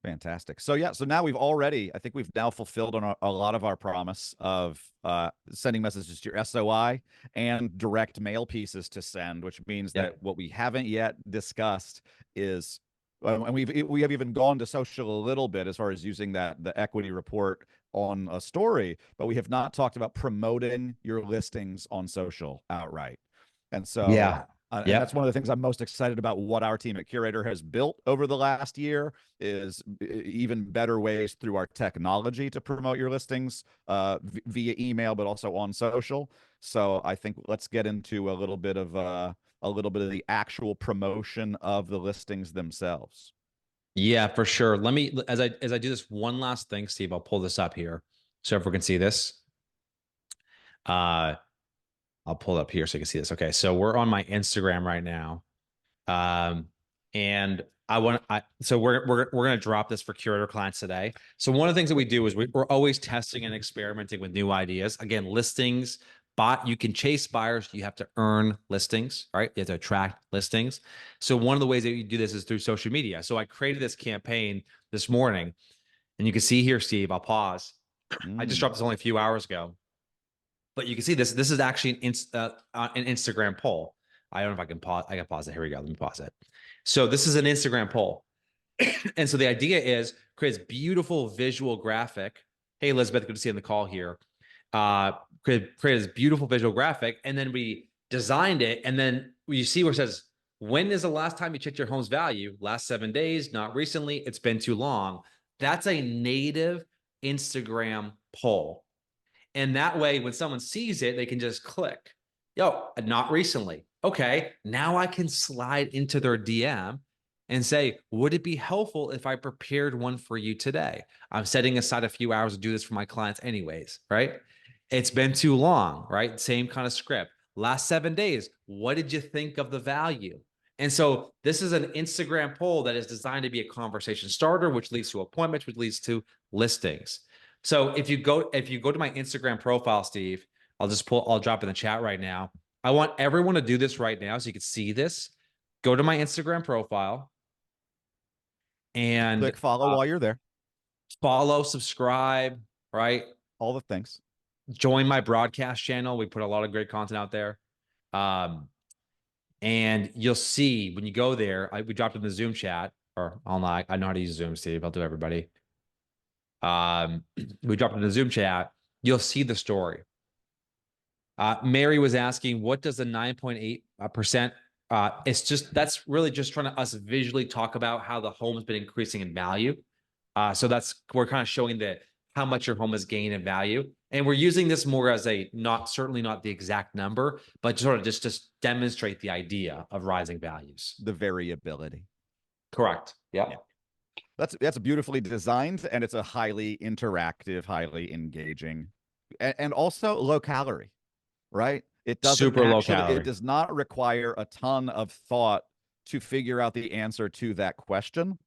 Fantastic. So yeah, so now I think we've now fulfilled on a lot of our promise of sending messages to your SOI and direct mail pieces to send, which means that what we haven't yet discussed is, and we have even gone to social a little bit as far as using the equity report on a story, but we have not talked about promoting your listings on social outright. And so Yeah. and that's one of the things I'm most excited about what our team at Curaytor has built over the last year is even better ways through our technology to promote your listings via email, but also on social. So I think let's get into a little bit of the actual promotion of the listings themselves. Yeah, for sure. Let me as I do this one last thing, Steve, I'll pull this up here so everyone can see this. I'll pull it up here so you can see this. Okay, so we're on my Instagram right now. And we're gonna drop this for Curaytor clients today. So one of the things that we do is we're always testing and experimenting with new ideas. Again, listings, you can chase buyers, you have to earn listings, right? You have to attract listings. So one of the ways that you do this is through social media. So I created this campaign this morning, and you can see here, Steve, I'll pause. I just dropped this only a few hours ago, but you can see this. This is actually an Instagram poll. I don't know if I can pause. I can pause it. Here we go. Let me pause it. So this is an Instagram poll. And so the idea is create this beautiful visual graphic. Hey, Elizabeth, good to see you on the call here. Create this beautiful visual graphic. And then we designed it. And then you see where it says, when is the last time you checked your home's value? Last 7 days, not recently. It's been too long. That's a native Instagram poll. And that way, when someone sees it, they can just click, yo, not recently. Okay, now I can slide into their DM and say, would it be helpful if I prepared one for you today? I'm setting aside a few hours to do this for my clients anyways, right? It's been too long, right? Same kind of script. Last 7 days, what did you think of the value? And so this is an Instagram poll that is designed to be a conversation starter, which leads to appointments, which leads to listings. So if you go to my Instagram profile, Steve, I'll drop in the chat right now. I want everyone to do this right now so you can see this. Go to my Instagram profile and Click follow while you're there. follow, subscribe, right? All the things. Join my broadcast channel. We put a lot of great content out there. And you'll see when you go there, we dropped in the Zoom chat, or online. I know how to use Zoom, Steve. I'll do everybody. We dropped in the Zoom chat. You'll see the story. Mary was asking, what does the 9.8%? It's just, that's really just trying to us visually talk about how the home has been increasing in value. So we're kind of showing how much your home has gained in value. And we're using this more as certainly not the exact number, but sort of just demonstrate the idea of rising values. The variability. Correct. Yeah. That's beautifully designed, and it's a highly interactive, highly engaging, and also low calorie, right? It does not require a ton of thought to figure out the answer to that question.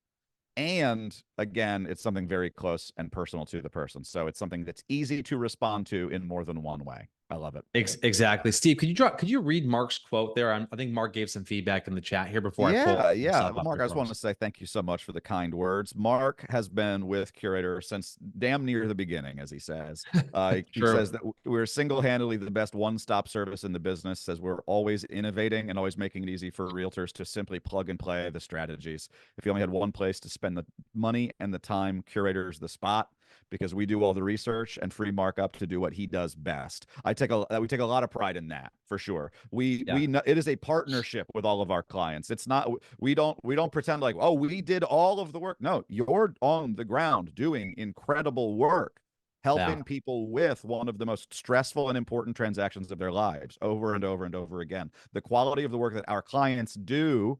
And again, it's something very close and personal to the person. So it's something that's easy to respond to in more than one way. I love it. Exactly. Steve, could you read Mark's quote there? I think Mark gave some feedback in the chat here before I pull Mark, I just want to say thank you so much for the kind words. Mark has been with Curaytor since damn near the beginning, as he says. He says that we're single-handedly the best one-stop service in the business, says we're always innovating and always making it easy for realtors to simply plug and play the strategies. If you only had one place to spend the money and the time, Curaytor's the spot, because we do all the research and free markup to do what he does best. We take a lot of pride in that, for sure. We know it is a partnership with all of our clients. It's not, we don't pretend like, oh, we did all of the work. No, you're on the ground doing incredible work, helping people with one of the most stressful and important transactions of their lives over and over and over again. The quality of the work that our clients do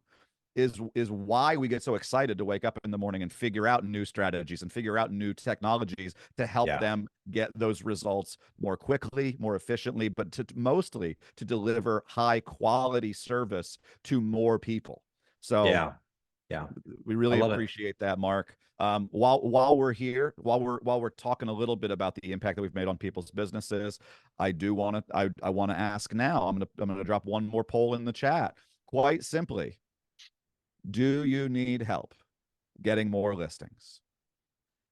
is why we get so excited to wake up in the morning and figure out new strategies and figure out new technologies to help Yeah. them get those results more quickly, more efficiently, but to mostly to deliver high quality service to more people. So Yeah. Yeah. we I really love it. appreciate that, Mark. While we're here, while we're talking a little bit about the impact that we've made on people's businesses, I want to ask now. I'm gonna drop one more poll in the chat. Quite simply, do you need help getting more listings?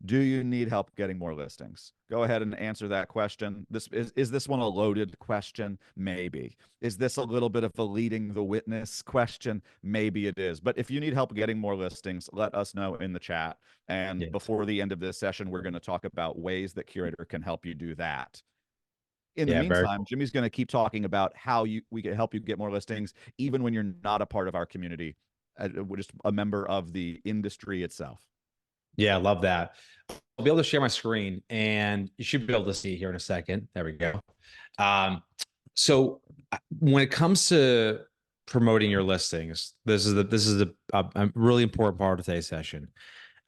Do you need help getting more listings? Go ahead and answer that question. Is this one a loaded question? Maybe. Is this a little bit of a leading the witness question? Maybe it is. But if you need help getting more listings, let us know in the chat. And Yes. before the end of this session, we're going to talk about ways that Curaytor can help you do that. In the Yeah. Very meantime, cool. Jimmy's going to keep talking about how we can help you get more listings, even when you're not a part of our community, just a member of the industry itself. Yeah. I love that. I'll be able to share my screen and you should be able to see here in a second. There we go. So when it comes to promoting your listings, this is a really important part of today's session.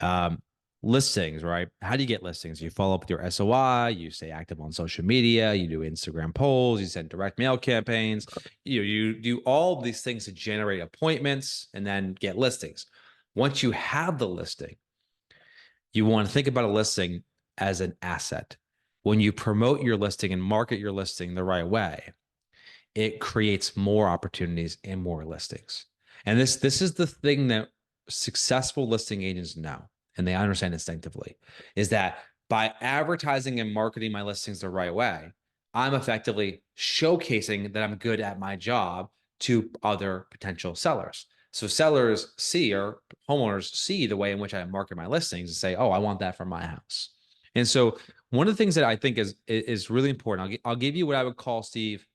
Um, Listings, right? How do you get listings? You follow up with your SOI, you stay active on social media, you do Instagram polls, you send direct mail campaigns, you do all these things to generate appointments and then get listings. Once you have the listing, you want to think about a listing as an asset. When you promote your listing and market your listing the right way, it creates more opportunities and more listings. And this is the thing that successful listing agents know, and they understand instinctively, is that by advertising and marketing my listings the right way, I'm effectively showcasing that I'm good at my job to other potential sellers. So sellers see, or homeowners see, the way in which I market my listings and say, "Oh, I want that for my house." And so one of the things that I think is really important, I'll give you what I would call, Steve,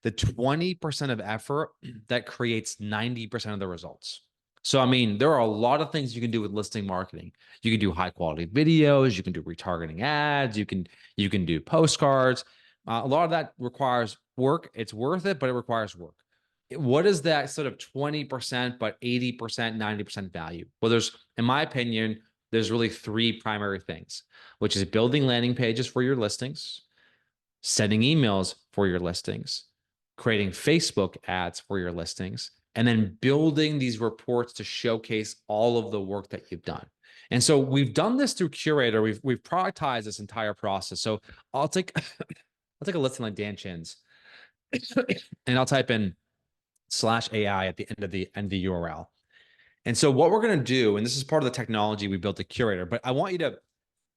the 20% of effort that creates 90% of the results. So, I mean, there are a lot of things you can do with listing marketing. You can do high quality videos, you can do retargeting ads, you can do postcards. A lot of that requires work. It's worth it, but it requires work. What is that sort of 20%, but 80%, 90% value? Well, in my opinion, there's really three primary things, which is building landing pages for your listings, sending emails for your listings, creating Facebook ads for your listings, and then building these reports to showcase all of the work that you've done. And so we've done this through Curaytor. We've productized this entire process. So I'll take I'll take a listing like Dan Chin's, and I'll type in /AI at the end of the URL. And so what we're going to do, and this is part of the technology we built at Curaytor, but I want you to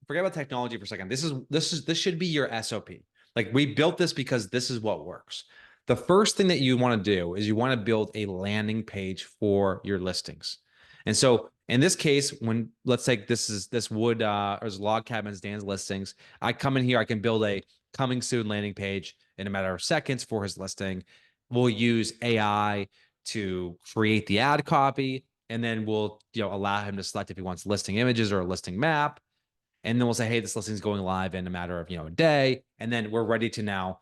forget about technology for a second. This should be your SOP. Like, we built this because this is what works. The first thing that you want to do is you want to build a landing page for your listings. And so in this case, when let's say this wood or log cabins, Dan's listings, I come in here, I can build a coming soon landing page in a matter of seconds for his listing. We'll use AI to create the ad copy, and then we'll allow him to select if he wants listing images or a listing map. And then we'll say, hey, this listing is going live in a matter of a day, and then we're ready to now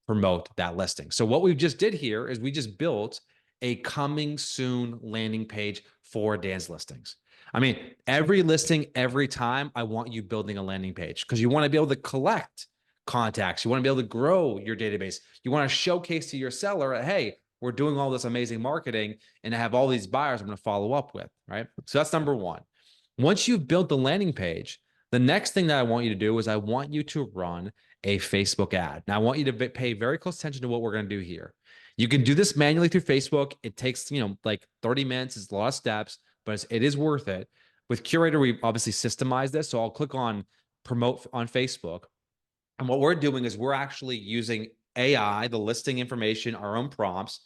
promote that listing. So what we just did here is we just built a coming soon landing page for Dan's listings. I mean, every listing, every time, I want you building a landing page because you want to be able to collect contacts. You want to be able to grow your database. You want to showcase to your seller, hey, we're doing all this amazing marketing and I have all these buyers I'm going to follow up with, right? So that's number one. Once you've built the landing page, the next thing that I want you to do is I want you to run a Facebook ad. Now, I want you to pay very close attention to what we're going to do here. You can do this manually through Facebook. It takes, like 30 minutes. It's a lot of steps, but it is worth it. With Curaytor, we obviously systemized this. So I'll click on promote on Facebook. And what we're doing is we're actually using AI, the listing information, our own prompts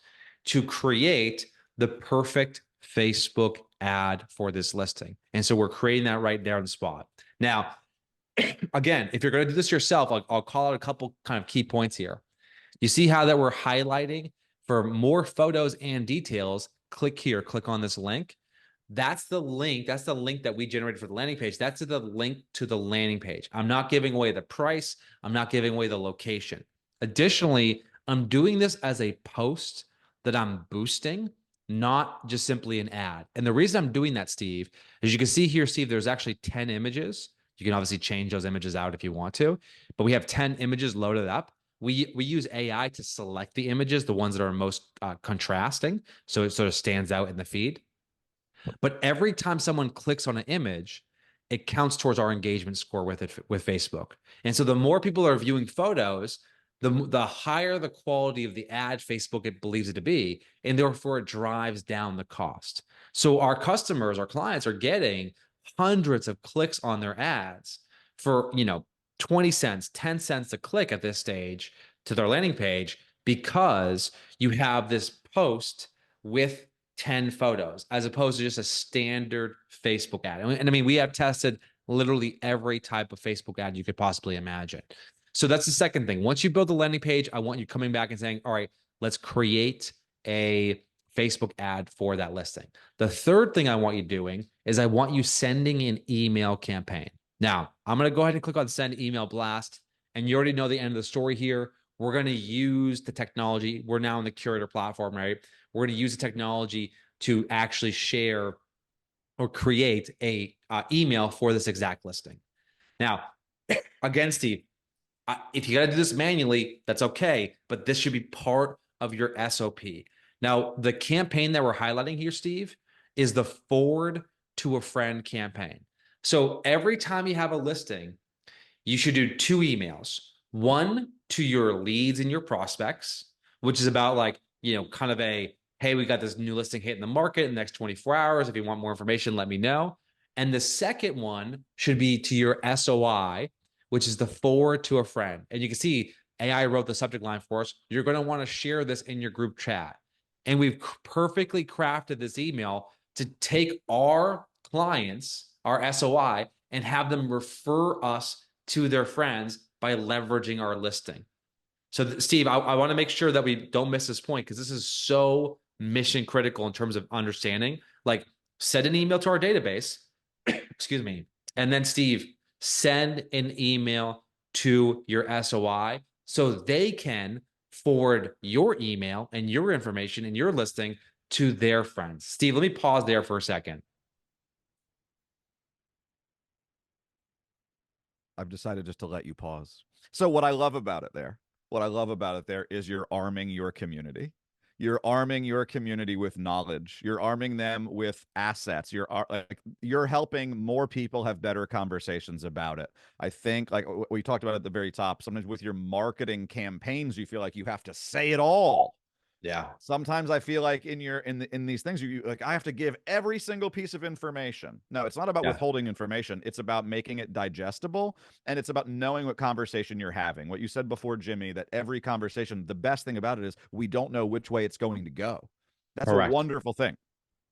to create the perfect Facebook ad for this listing. And so we're creating that right there on the spot. Now, again, if you're going to do this yourself, I'll call out a couple kind of key points here. You see how that we're highlighting for more photos and details? Click here, click on this link. That's the link. That's the link that we generated for the landing page. That's the link to the landing page. I'm not giving away the price. I'm not giving away the location. Additionally, I'm doing this as a post that I'm boosting not just simply an ad. And the reason I'm doing that, Steve, as you can see here, Steve, there's actually 10 images. You can obviously change those images out if you want to, but we have 10 images loaded up. We use AI to select the images, the ones that are most contrasting, so it sort of stands out in the feed. But every time someone clicks on an image, it counts towards our engagement score with it with Facebook. And so the more people are viewing photos, the higher the quality of the ad Facebook it believes it to be, and therefore it drives down the cost. So our customers, our clients are getting hundreds of clicks on their ads for, 20 cents, 10 cents a click at this stage to their landing page because you have this post with 10 photos as opposed to just a standard Facebook ad. And I mean, we have tested literally every type of Facebook ad you could possibly imagine. So that's the second thing. Once you build the landing page, I want you coming back and saying, all right, let's create a Facebook ad for that listing. The third thing I want you doing is I want you sending an email campaign. Now, I'm going to go ahead and click on send email blast. And you already know the end of the story here. We're going to use the technology. We're now on the Curaytor platform, right? We're going to use the technology to actually share or create a email for this exact listing. Now, again, Steve, if you got to do this manually, that's okay, but this should be part of your SOP. Now, the campaign that we're highlighting here, Steve, is the forward to a friend campaign. So every time you have a listing, you should do two emails. One to your leads and your prospects, which is about like, kind of a, hey, we got this new listing hitting the market in the next 24 hours. If you want more information, let me know. And the second one should be to your SOI, which is the forward to a friend. And you can see AI wrote the subject line for us. You're going to want to share this in your group chat. And we've perfectly crafted this email to take our clients, our SOI, and have them refer us to their friends by leveraging our listing. So, Steve, I want to make sure that we don't miss this point because this is so mission critical in terms of understanding. Like, send an email to our database, excuse me, and then, Steve, send an email to your SOI so they can forward your email and your information and your listing to their friends. Steve, let me pause there for a second. I've decided just to let you pause. So what I love about it there is you're arming your community. You're arming your community with knowledge. You're arming them with assets. You're helping more people have better conversations about it. I think like we talked about at the very top, sometimes with your marketing campaigns, you feel like you have to say it all. Yeah. Sometimes I feel like in these things you like I have to give every single piece of information. No, it's not about Yeah. withholding information. It's about making it digestible, and it's about knowing what conversation you're having. What you said before, Jimmy, that every conversation, the best thing about it is we don't know which way it's going to go. That's a Correct. wonderful thing.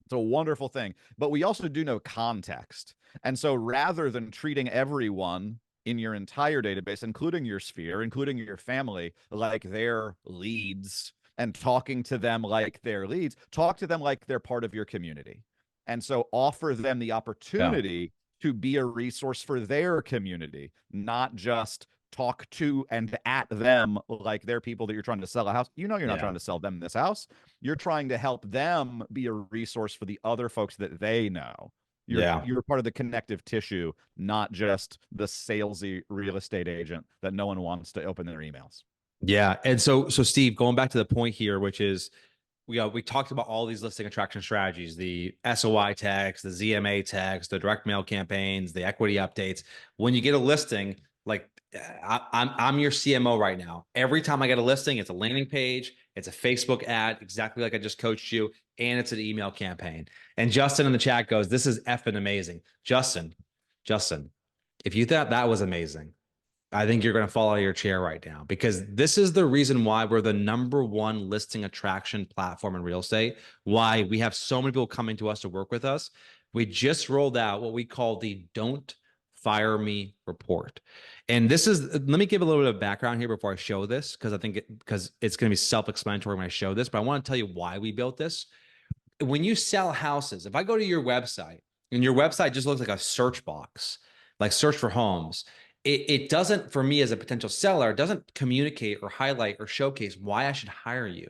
It's a wonderful thing. But we also do know context. And so rather than treating everyone in your entire database, including your sphere, including your family, like their leads and talking to them like their leads, talk to them like they're part of your community. And so offer them the Yeah. opportunity to be a resource for their community, not just talk to and at them like they're people that you're trying to sell a house. You know, you're not Yeah. trying to sell them this house. You're trying to help them be a resource for the other folks that they know. You're Yeah. you're part of the connective tissue, not just the salesy real estate agent that no one wants to open their emails. Yeah. And so Steve, going back to the point here, which is we talked about all these listing attraction strategies, the SOI tags, the ZMA tags, the direct mail campaigns, the equity updates. When you get a listing, like I'm your CMO right now. Every time I get a listing, it's a landing page, it's a Facebook ad, exactly like I just coached you, and it's an email campaign. And Justin in the chat goes, "This is effing amazing." Justin, if you thought that was amazing, I think you're going to fall out of your chair right now because this is the reason why we're the number one listing attraction platform in real estate. Why we have so many people coming to us to work with us. We just rolled out what we call the Don't Fire Me report. And this is, let me give a little bit of background here before I show this because I think because it's going to be self-explanatory when I show this, but I want to tell you why we built this. When you sell houses, if I go to your website and your website just looks like a search box, like search for homes, it doesn't, for me as a potential seller, it doesn't communicate or highlight or showcase why I should hire you.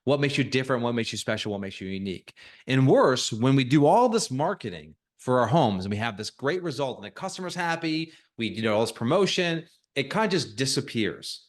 What makes you different? What makes you special? What makes you unique? And worse, when we do all this marketing for our homes and we have this great result and the customer's happy, we do all this promotion, it kind of just disappears.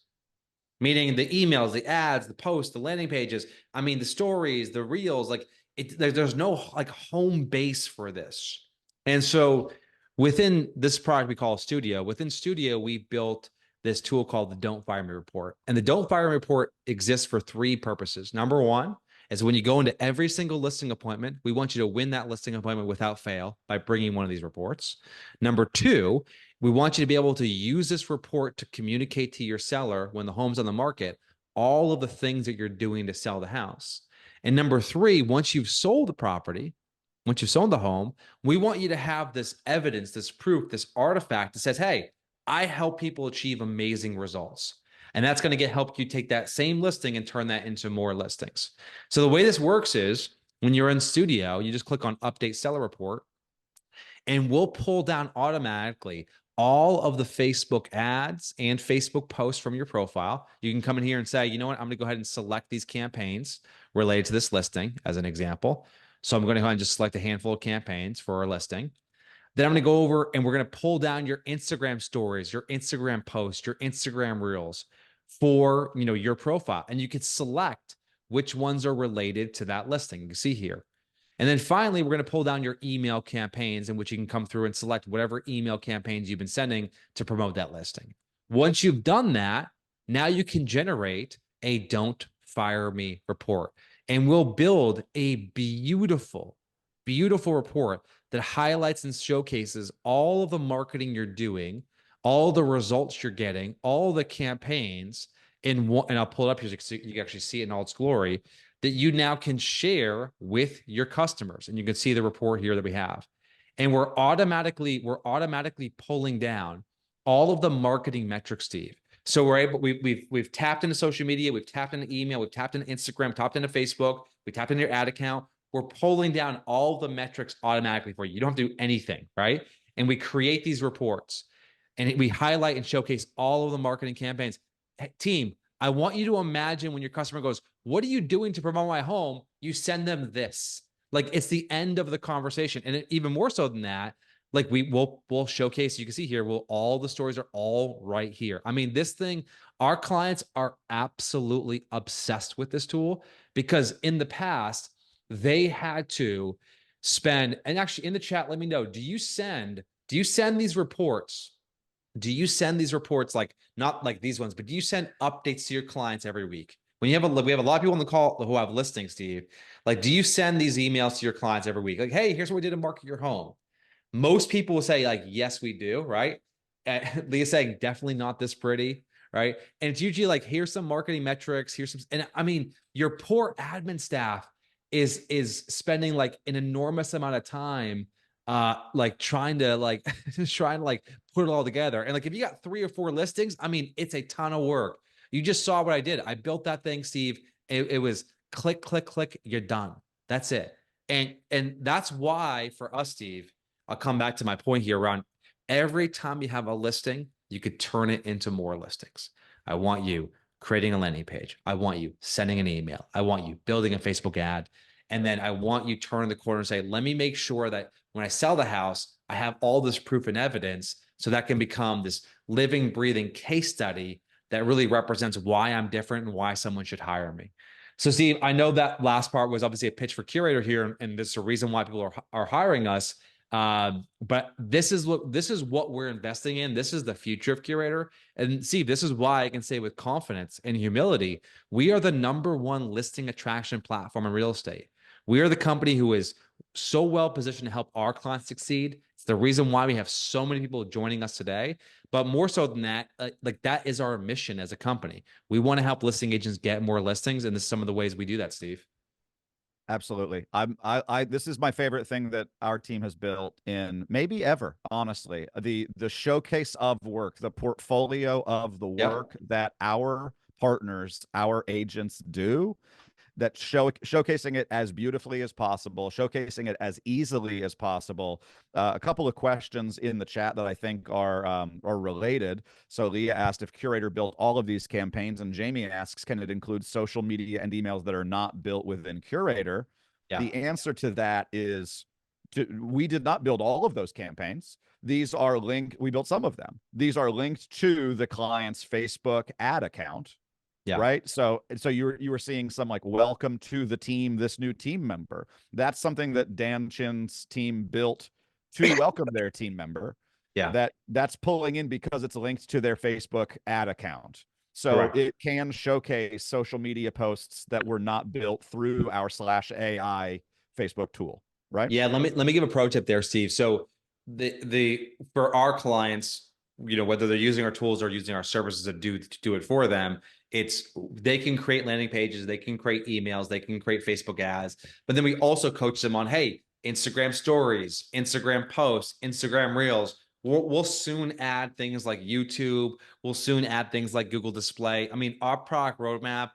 Meaning the emails, the ads, the posts, the landing pages, I mean, the stories, the reels, like there's no like home base for this. And so within this product we call Studio, within Studio, we built this tool called the Don't Fire Me Report. And the Don't Fire Me Report exists for three purposes. Number one is when you go into every single listing appointment, we want you to win that listing appointment without fail by bringing one of these reports. Number two, we want you to be able to use this report to communicate to your seller when the home's on the market, all of the things that you're doing to sell the house. And number three, once you've sold the property, once you've sold the home, we want you to have this evidence, this proof, this artifact that says, hey, I help people achieve amazing results. And that's going to help you take that same listing and turn that into more listings. So the way this works is when you're in Studio, you just click on Update Seller Report, and we'll pull down automatically all of the Facebook ads and Facebook posts from your profile. You can come in here and say, you know what, I'm going to go ahead and select these campaigns related to this listing as an example. So I'm going to go ahead and just select a handful of campaigns for our listing. Then I'm going to go over and we're going to pull down your Instagram stories, your Instagram posts, your Instagram reels for, your profile. And you can select which ones are related to that listing. You can see here. And then finally, we're going to pull down your email campaigns in which you can come through and select whatever email campaigns you've been sending to promote that listing. Once you've done that, now you can generate a Don't Fire Me report. And we'll build a beautiful, beautiful report that highlights and showcases all of the marketing you're doing, all the results you're getting, all the campaigns in one, and I'll pull it up here so you can actually see it in all its glory, that you now can share with your customers. And you can see the report here that we have. And we're automatically pulling down all of the marketing metrics, Steve. So we've tapped into social media, we've tapped into email, we've tapped into Instagram, tapped into Facebook, we tapped into your ad account. We're pulling down all the metrics automatically for you. You don't have to do anything, right? And we create these reports and we highlight and showcase all of the marketing campaigns. Hey, team, I want you to imagine when your customer goes, what are you doing to promote my home? You send them this. Like it's the end of the conversation. And even more so than that, like we'll showcase, you can see here, all the stories are all right here. I mean, this thing, our clients are absolutely obsessed with this tool because in the past, they had to spend, and actually in the chat, let me know, do you send these reports? Do you send these reports, like not like these ones, but do you send updates to your clients every week? When we have a lot of people on the call who have listings, Steve. Like, do you send these emails to your clients every week? Like, hey, here's what we did to market your home. Most people will say, like, yes, we do, right? Leah's saying, definitely not this pretty, right? And it's usually like, here's some marketing metrics, here's some, and I mean, your poor admin staff is spending like an enormous amount of time like trying to like put it all together. And like if you got 3 or 4 listings, I mean, it's a ton of work. You just saw what I did. I built that thing, Steve. It was click, click, click, you're done. That's it. And that's why for us, Steve, I'll come back to my point here around every time you have a listing, you could turn it into more listings. I want you creating a landing page. I want you sending an email. I want you building a Facebook ad. And then I want you turn the corner and say, let me make sure that when I sell the house, I have all this proof and evidence so that can become this living, breathing case study that really represents why I'm different and why someone should hire me. So Steve, I know that last part was obviously a pitch for Curaytor here, and this is a reason why people are hiring us. But this is what we're investing in. This is the future of Curaytor. And Steve, this is why I can say with confidence and humility, we are the #1 listing attraction platform in real estate. We are the company who is so well positioned to help our clients succeed. It's the reason why we have so many people joining us today. But more so than that, like that is our mission as a company. We want to help listing agents get more listings, and this is some of the ways we do that, Steve. Absolutely. This is my favorite thing that our team has built in maybe ever, honestly. The showcase of work, the portfolio of the work that our partners, our agents do. that showcasing it as beautifully as possible, showcasing it as easily as possible. A couple of questions in the chat that I think are related. So Leah asked if Curaytor built all of these campaigns, and Jamie asks, can it include social media and emails that are not built within Curaytor? Yeah. The answer to that is we did not build all of those campaigns. These are linked, we built some of them. These are linked to the client's Facebook ad account, Yeah. right? So you were seeing some like welcome to the team, this new team member. That's something that Dan Chin's team built to welcome their team member. Yeah. That's pulling in because it's linked to their Facebook ad account. So Correct. it can showcase social media posts that were not built through our /AI Facebook tool, right? Yeah, let me give a pro tip there, Steve. So the for our clients, whether they're using our tools or using our services to do it for them, it's they can create landing pages, they can create emails, they can create Facebook ads, but then we also coach them on, hey, Instagram stories, Instagram posts, Instagram reels. We'll soon add things like YouTube. We'll soon add things like Google Display. I mean, our product roadmap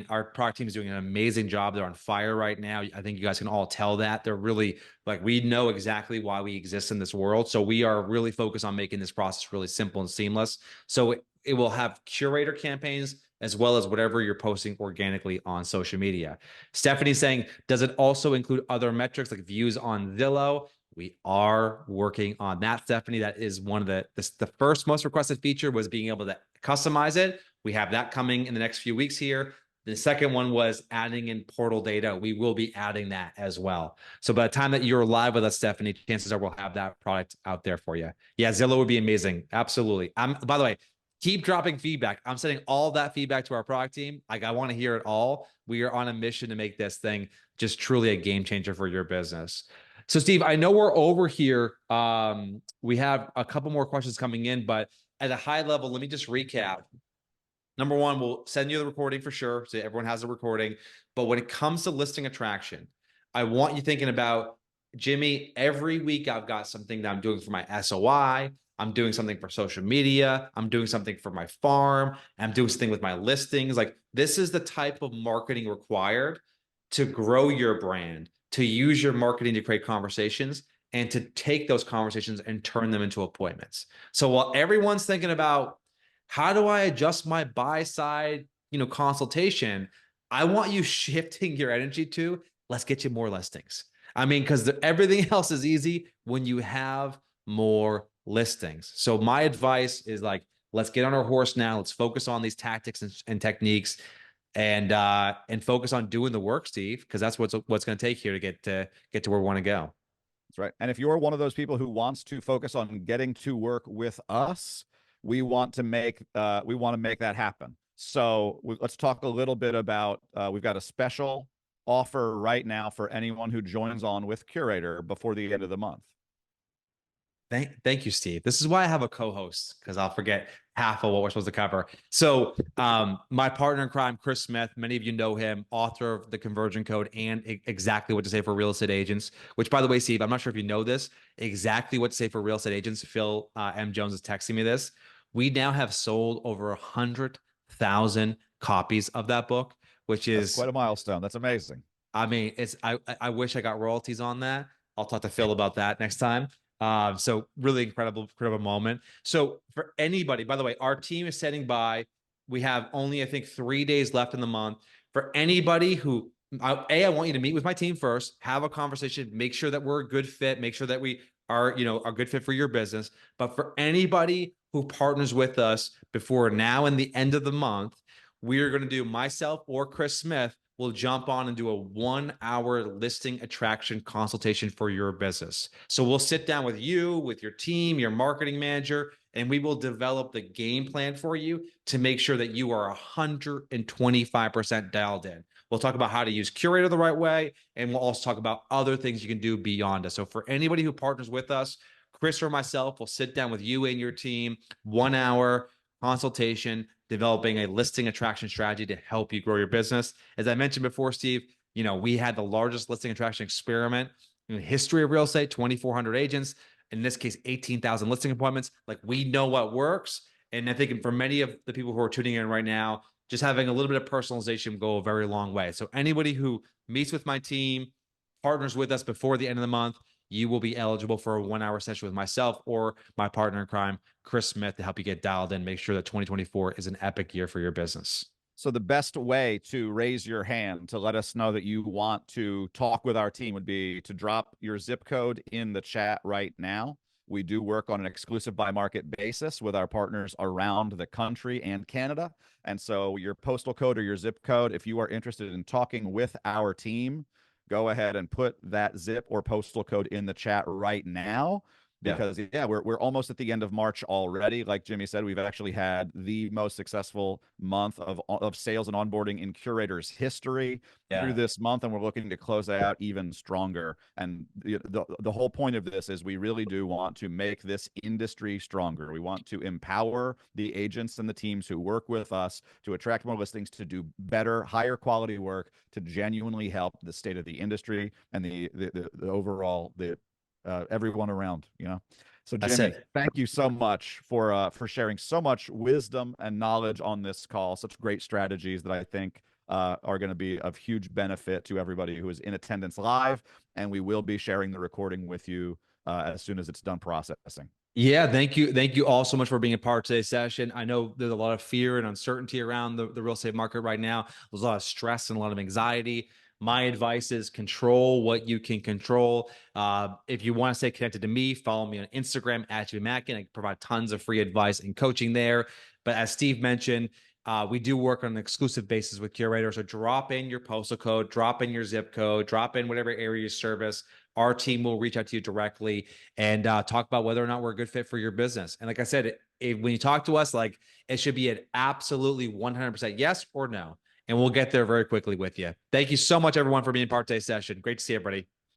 our product team is doing an amazing job. They're on fire right now. I think you guys can all tell that. They're really like, we know exactly why we exist in this world. So we are really focused on making this process really simple and seamless. So it will have Curaytor campaigns as well as whatever you're posting organically on social media. Stephanie's saying, does it also include other metrics like views on Zillow? We are working on that, Stephanie. That is one of the first most requested feature was being able to customize it. We have that coming in the next few weeks here. The second one was adding in portal data. We will be adding that as well. So by the time that you're live with us, Stephanie, chances are we'll have that product out there for you. Yeah, Zillow would be amazing. Absolutely. By the way, keep dropping feedback. I'm sending all that feedback to our product team. Like, I want to hear it all. We are on a mission to make this thing just truly a game changer for your business. So Steve, I know we're over here. We have a couple more questions coming in, but at a high level, let me just recap. Number one, we'll send you the recording for sure, so everyone has a recording. But when it comes to listing attraction, I want you thinking about, Jimmy, every week I've got something that I'm doing for my SOI. I'm doing something for social media. I'm doing something for my farm. I'm doing something with my listings. Like, this is the type of marketing required to grow your brand, to use your marketing to create conversations, and to take those conversations and turn them into appointments. So while everyone's thinking about, how do I adjust my buy side, consultation? I want you shifting your energy to, let's get you more listings. I mean, because everything else is easy when you have more listings. So my advice is like, let's get on our horse now. Let's focus on these tactics and techniques, and focus on doing the work, Steve, because that's what's going to take here to get to where we want to go. That's right. And if you're one of those people who wants to focus on getting to work with us, we want to make that happen. So let's talk a little bit about, we've got a special offer right now for anyone who joins on with Curaytor before the end of the month. Thank you, Steve. This is why I have a co-host, because I'll forget half of what we're supposed to cover. So my partner in crime, Chris Smith, many of you know him, author of The Conversion Code and Exactly What to Say for Real Estate Agents, which, by the way, Steve, I'm not sure if you know this, Exactly What to Say for Real Estate Agents, Phil M. Jones is texting me this. We now have sold over 100,000 copies of that book, which That's is quite a milestone. That's amazing. I mean, I wish I got royalties on that. I'll talk to Phil about that next time. So really incredible moment. So for anybody, by the way, our team is standing by. We have only, I think, 3 days left in the month. For anybody who, I want you to meet with my team first, have a conversation, make sure that we're a good fit, make sure that we are, a good fit for your business. But for anybody who partners with us before now and the end of the month, we are going to do, myself or Chris Smith will jump on and do a 1-hour listing attraction consultation for your business. So we'll sit down with you, with your team, your marketing manager, and we will develop the game plan for you to make sure that you are 125% dialed in. We'll talk about how to use Curaytor the right way, and we'll also talk about other things you can do beyond us. So for anybody who partners with us, Chris or myself will sit down with you and your team, 1 hour consultation, developing a listing attraction strategy to help you grow your business. As I mentioned before, Steve, we had the largest listing attraction experiment in the history of real estate, 2,400 agents, in this case, 18,000 listing appointments. Like, we know what works. And I think for many of the people who are tuning in right now, just having a little bit of personalization go a very long way. So anybody who meets with my team, partners with us before the end of the month, you will be eligible for a 1 hour session with myself or my partner in crime, Chris Smith, to help you get dialed in, make sure that 2024 is an epic year for your business. So the best way to raise your hand to let us know that you want to talk with our team would be to drop your zip code in the chat right now. We do work on an exclusive by market basis with our partners around the country and Canada. And so your postal code or your zip code, if you are interested in talking with our team, go ahead and put that zip or postal code in the chat right now. Because we're almost at the end of March already. Like Jimmy said, we've actually had the most successful month of sales and onboarding in Curaytor's history through this month, and we're looking to close that out even stronger. And the whole point of this is we really do want to make this industry stronger. We want to empower the agents and the teams who work with us to attract more listings, to do better, higher quality work, to genuinely help the state of the industry and the overall everyone around, you know. So Jimmy, thank you so much for sharing so much wisdom and knowledge on this call. Such great strategies that I think are going to be of huge benefit to everybody who is in attendance live, and we will be sharing the recording with you as soon as it's done processing. Yeah, thank you. Thank you all so much for being a part of today's session. I know there's a lot of fear and uncertainty around the real estate market right now. There's a lot of stress and a lot of anxiety. My advice is control what you can control. If you want to stay connected to me, follow me on Instagram at Jimmy Mackin. I provide tons of free advice and coaching there. But as Steve mentioned, we do work on an exclusive basis with Curaytor. So drop in your postal code, drop in your zip code, drop in whatever area you service. Our team will reach out to you directly and talk about whether or not we're a good fit for your business. And like I said, when you talk to us, like, it should be an absolutely 100% yes or no. And we'll get there very quickly with you. Thank you so much, everyone, for being part of today's session. Great to see everybody.